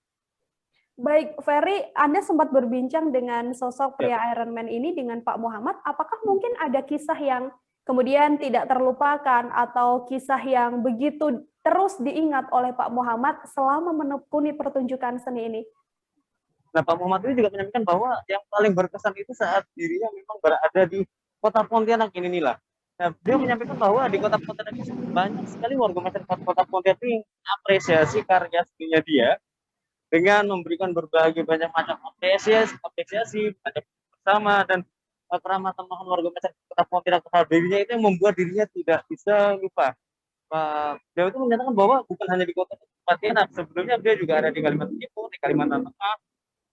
Baik, Ferry, Anda sempat berbincang dengan sosok pria Iron Man ini dengan Pak Muhammad. Apakah mungkin ada kisah yang kemudian tidak terlupakan atau kisah yang begitu terus diingat oleh Pak Muhammad selama menekuni pertunjukan seni ini? Nah, Pak Muhammad ini juga menyampaikan bahwa yang paling berkesan itu saat dirinya memang berada di Kota Pontianak ini lah. Nah, dia menyampaikan bahwa di Kota Pontianak ini banyak sekali warga masyarakat Kota Pontianak yang apresiasi karya seninya dia dengan memberikan berbagai banyak macam apresiasi bersama, dan keramatan warga masyarakat Kota Pontianak terhadap dirinya itu yang membuat dirinya tidak bisa lupa. Beliau itu menyatakan bahwa bukan hanya di Kota Pontianak, sebelumnya dia juga ada di Kalimantan Timur, di Kalimantan Tengah,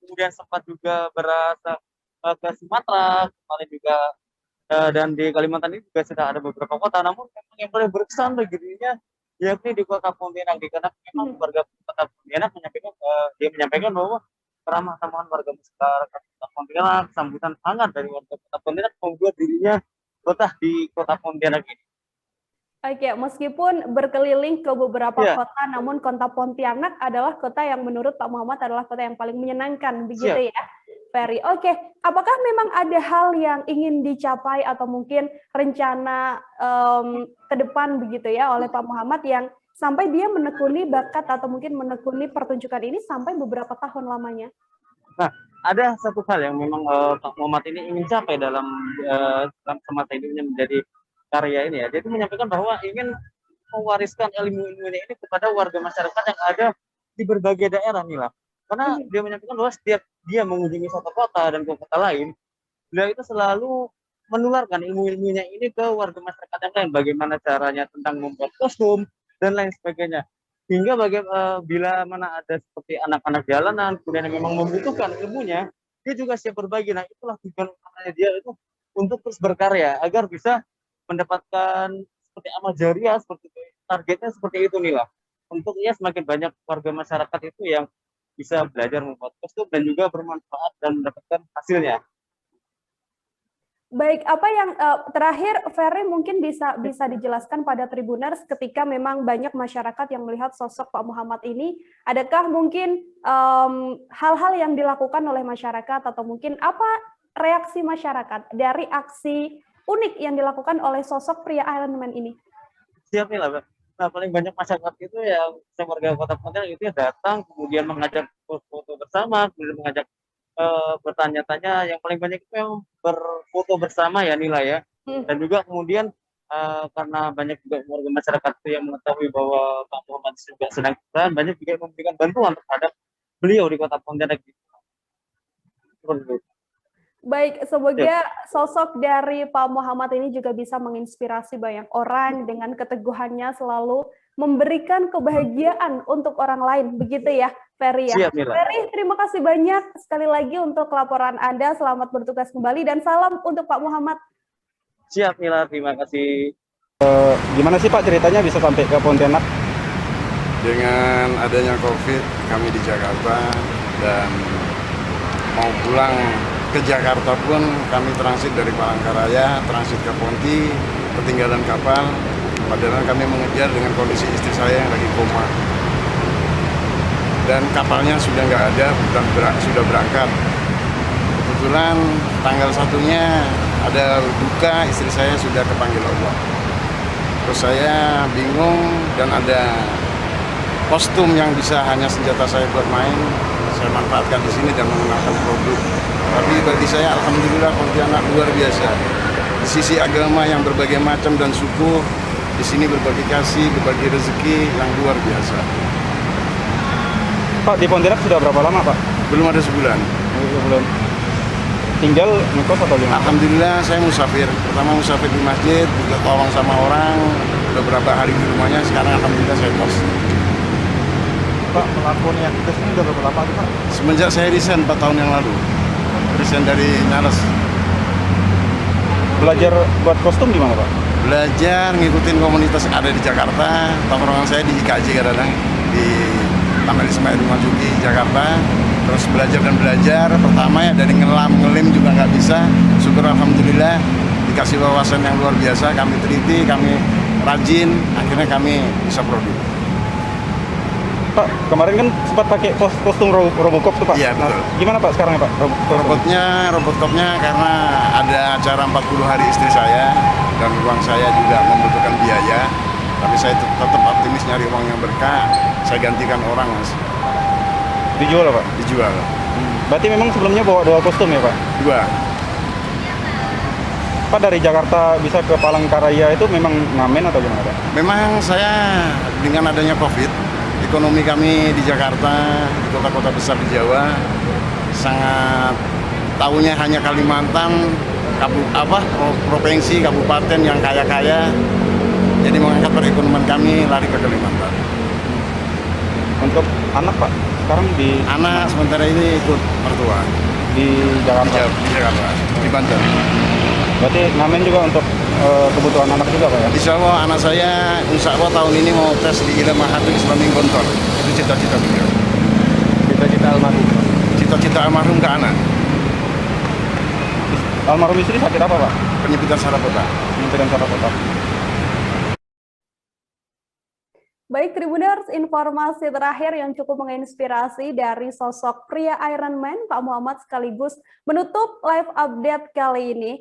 kemudian sempat juga berasa ke Sumatera, kemarin juga, dan di Kalimantan ini juga sudah ada beberapa kota. Namun yang paling berkesan bagi dirinya yakni di Kota Pontianak, karena memang warga Kota Pontianak menyampaikan bahwa ramah tamahan warga masyarakat Kota Pontianak, sambutan hangat dari warga Kota Pontianak membuat dirinya betah di Kota Pontianak ini. Oke, meskipun berkeliling ke beberapa kota, namun Kota Pontianak adalah kota yang menurut Pak Muhammad adalah kota yang paling menyenangkan, begitu ya, Ferry. Oke, apakah memang ada hal yang ingin dicapai atau mungkin rencana ke depan begitu ya oleh Pak Muhammad yang sampai dia menekuni bakat atau mungkin menekuni pertunjukan ini sampai beberapa tahun lamanya? Nah, ada satu hal yang memang Pak Muhammad ini ingin capai dalam semasa hidupnya menjadi karya ini ya. Jadi menyampaikan bahwa ingin mewariskan ilmu-ilmunya ini kepada warga masyarakat yang ada di berbagai daerah nih lah. Karena dia menyampaikan bahwa setiap dia mengunjungi satu kota dan ke kota lain, beliau itu selalu menularkan ilmu-ilmunya ini ke warga masyarakat yang lain. Bagaimana caranya tentang membuat kostum dan lain sebagainya. Hingga bila mana ada seperti anak-anak jalanan, kemudian yang memang membutuhkan ilmunya, dia juga siap berbagi. Nah, itulah tujuan utamanya dia itu untuk terus berkarya agar bisa mendapatkan seperti amal jariah, seperti targetnya seperti itu nih lah. Untuk semakin banyak warga masyarakat itu yang bisa belajar membuat kostum dan juga bermanfaat dan mendapatkan hasilnya. Baik, apa yang terakhir Ferry mungkin bisa dijelaskan pada Tribuners ketika memang banyak masyarakat yang melihat sosok Pak Muhammad ini, adakah mungkin hal-hal yang dilakukan oleh masyarakat atau mungkin apa reaksi masyarakat dari aksi unik yang dilakukan oleh sosok pria Iron Man ini? Siap nih lah, nah paling banyak masyarakat itu yang warga Kota Pontianak itu datang, kemudian mengajak foto bersama, kemudian mengajak bertanya-tanya, yang paling banyak itu yang berfoto bersama ya Nila ya. Dan juga kemudian karena banyak juga warga masyarakat itu yang mengetahui bahwa Pak Muhammad juga sedang kecelakaan, banyak juga yang memberikan bantuan terhadap beliau di Kota Pontianak. Baik, semoga sosok dari Pak Muhammad ini juga bisa menginspirasi banyak orang dengan keteguhannya selalu memberikan kebahagiaan untuk orang lain, begitu ya, Ferry ya. Siap, Mila. Ferry, terima kasih banyak sekali lagi untuk laporan Anda. Selamat bertugas kembali dan salam untuk Pak Muhammad. Siap, Mila. Terima kasih. Gimana sih Pak ceritanya bisa sampai ke Pontianak? Dengan adanya COVID, kami di Jakarta dan mau pulang ke Jakarta pun kami transit dari Palangkaraya, transit ke Ponti, ketinggalan kapal. Padahal kami mengejar dengan kondisi istri saya yang lagi koma. Dan kapalnya sudah nggak ada, sudah berangkat. Kebetulan tanggal 1-nya ada duka, istri saya sudah kepanggil Allah. Terus saya bingung dan ada kostum yang bisa hanya senjata saya buat main. Saya manfaatkan di sini dan mengenalkan produk. Tapi bagi saya alhamdulillah Pontianak luar biasa. Di sisi agama yang berbagai macam dan suku, di sini berbagi kasih, berbagi rezeki yang luar biasa. Pak, di Pontianak sudah berapa lama Pak? Belum ada sebulan. Belum. Tinggal ngekos atau gimana? Alhamdulillah saya musafir. Pertama musafir di masjid, juga tolong sama orang. Beberapa hari di rumahnya, sekarang alhamdulillah saya kos. Pak, melakukan yang tugas ini udah berapa lama Pak? Semenjak saya resign 4 tahun yang lalu. Resign dari Nales. Belajar buat kostum di mana Pak? Belajar ngikutin komunitas yang ada di Jakarta. Tongkrongan saya di IKJ kadang-kadang di Taman Ismail Marzuki Jakarta. Terus belajar dan belajar. Pertama ya dari ngelim juga nggak bisa. Syukur alhamdulillah dikasih wawasan yang luar biasa. Kami teliti, kami rajin, akhirnya kami bisa produk. Pak, kemarin kan sempat pakai kostum Robocop tuh Pak. Iya betul. Gimana Pak sekarang ya Pak? Robocopnya karena ada acara 40 hari istri saya dan uang saya juga membutuhkan biaya. Tapi saya tetap optimis nyari uang yang berkah. Saya gantikan orang Mas. Dijual Pak? Dijual. Berarti memang sebelumnya bawa 2 kostum ya Pak? 2. Pak dari Jakarta bisa ke Palangkaraya itu memang ngamen atau gimana Pak? Memang saya dengan adanya COVID, ekonomi kami di Jakarta, di kota-kota besar di Jawa, sangat tahunya hanya Kalimantan, provinsi, kabupaten yang kaya-kaya. Jadi mengangkat perekonomian kami lari ke Kalimantan. Untuk anak Pak, sekarang di anak sementara ini ikut mertua di Jakarta. Di Jakarta, di Banten. Berarti ngamen juga untuk kebutuhan anak juga Pak ya? Insya Allah anak saya, insya Allah tahun ini mau tes di Ilmu Mahathir Islamic Gontor. Itu cita-cita beliau. Cita-cita almarhum? Cita-cita almarhum ke anak. Almarhum istri sakit apa Pak? Penyempitan saraf otak. Penyempitan saraf otak. Baik Tribuners, informasi terakhir yang cukup menginspirasi dari sosok pria Iron Man, Pak Muhammad, sekaligus menutup live update kali ini.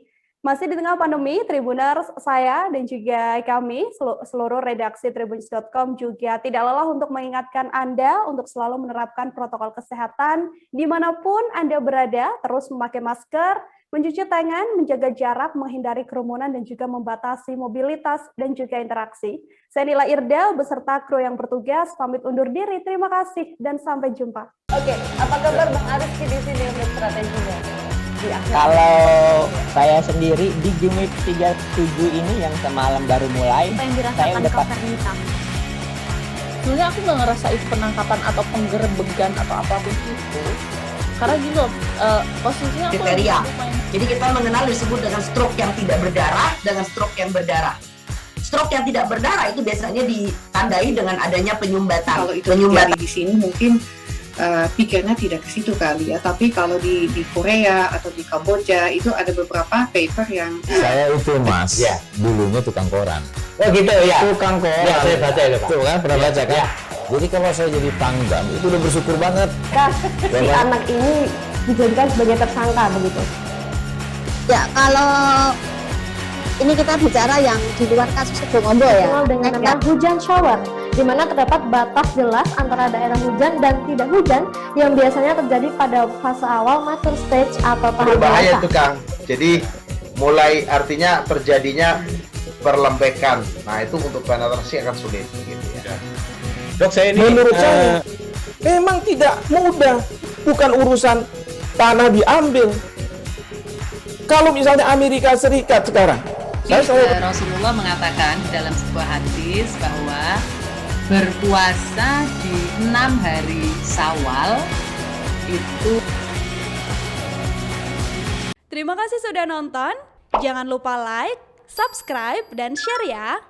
Masih di tengah pandemi, Tribuners, saya dan juga kami, seluruh redaksi Tribunnews.com juga tidak lelah untuk mengingatkan Anda untuk selalu menerapkan protokol kesehatan dimanapun Anda berada, terus memakai masker, mencuci tangan, menjaga jarak, menghindari kerumunan, dan juga membatasi mobilitas dan juga interaksi. Saya Nila Irda beserta kru yang bertugas pamit undur diri. Terima kasih dan sampai jumpa. Oke, apa kabar Bang Ariski di sini untuk strateginya? Kalau saya sendiri di Gimik 37 ini yang semalam baru mulai, saya udah sebenarnya aku nggak ngerasa itu penangkapan atau penggerbegan atau apapun itu, karena gitu posisinya aku kriteria. Jadi kita mengenal disebut dengan stroke yang tidak berdarah dengan stroke yang berdarah. Stroke yang tidak berdarah itu biasanya ditandai dengan adanya penyumbatan. Kalau itu terjadi di sini mungkin pikirnya tidak ke situ kali ya. Tapi kalau di Korea atau di Kamboja itu ada beberapa paper yang saya itu Mas, dulunya tukang koran. Oh gitu ya. Tukang koran. Ya, saya baca itu Pak. Tuh kan pernah baca kan? Ya. Jadi kalau saya jadi pangdam itu udah bersyukur banget. Si anak ini dijadikan sebagai tersangka begitu. Ya, kalau ini kita bicara yang di luar kasus Sebongombo ya. Dengan nama hujan shower, di mana terdapat batas jelas antara daerah hujan dan tidak hujan yang biasanya terjadi pada fase awal mature stage atau tahap Berbahaya dewasa. itu Kang. Jadi mulai artinya terjadinya perlembekan. Nah itu untuk penetrasi akan sulit. Gitu ya. Dok, saya ini menurut saya memang tidak mudah, bukan urusan tanah diambil. Kalau misalnya Amerika Serikat sekarang, Rasulullah mengatakan dalam sebuah hadis bahwa berpuasa di 6 hari Syawal itu. Terima kasih sudah nonton. Jangan lupa like, subscribe, dan share ya.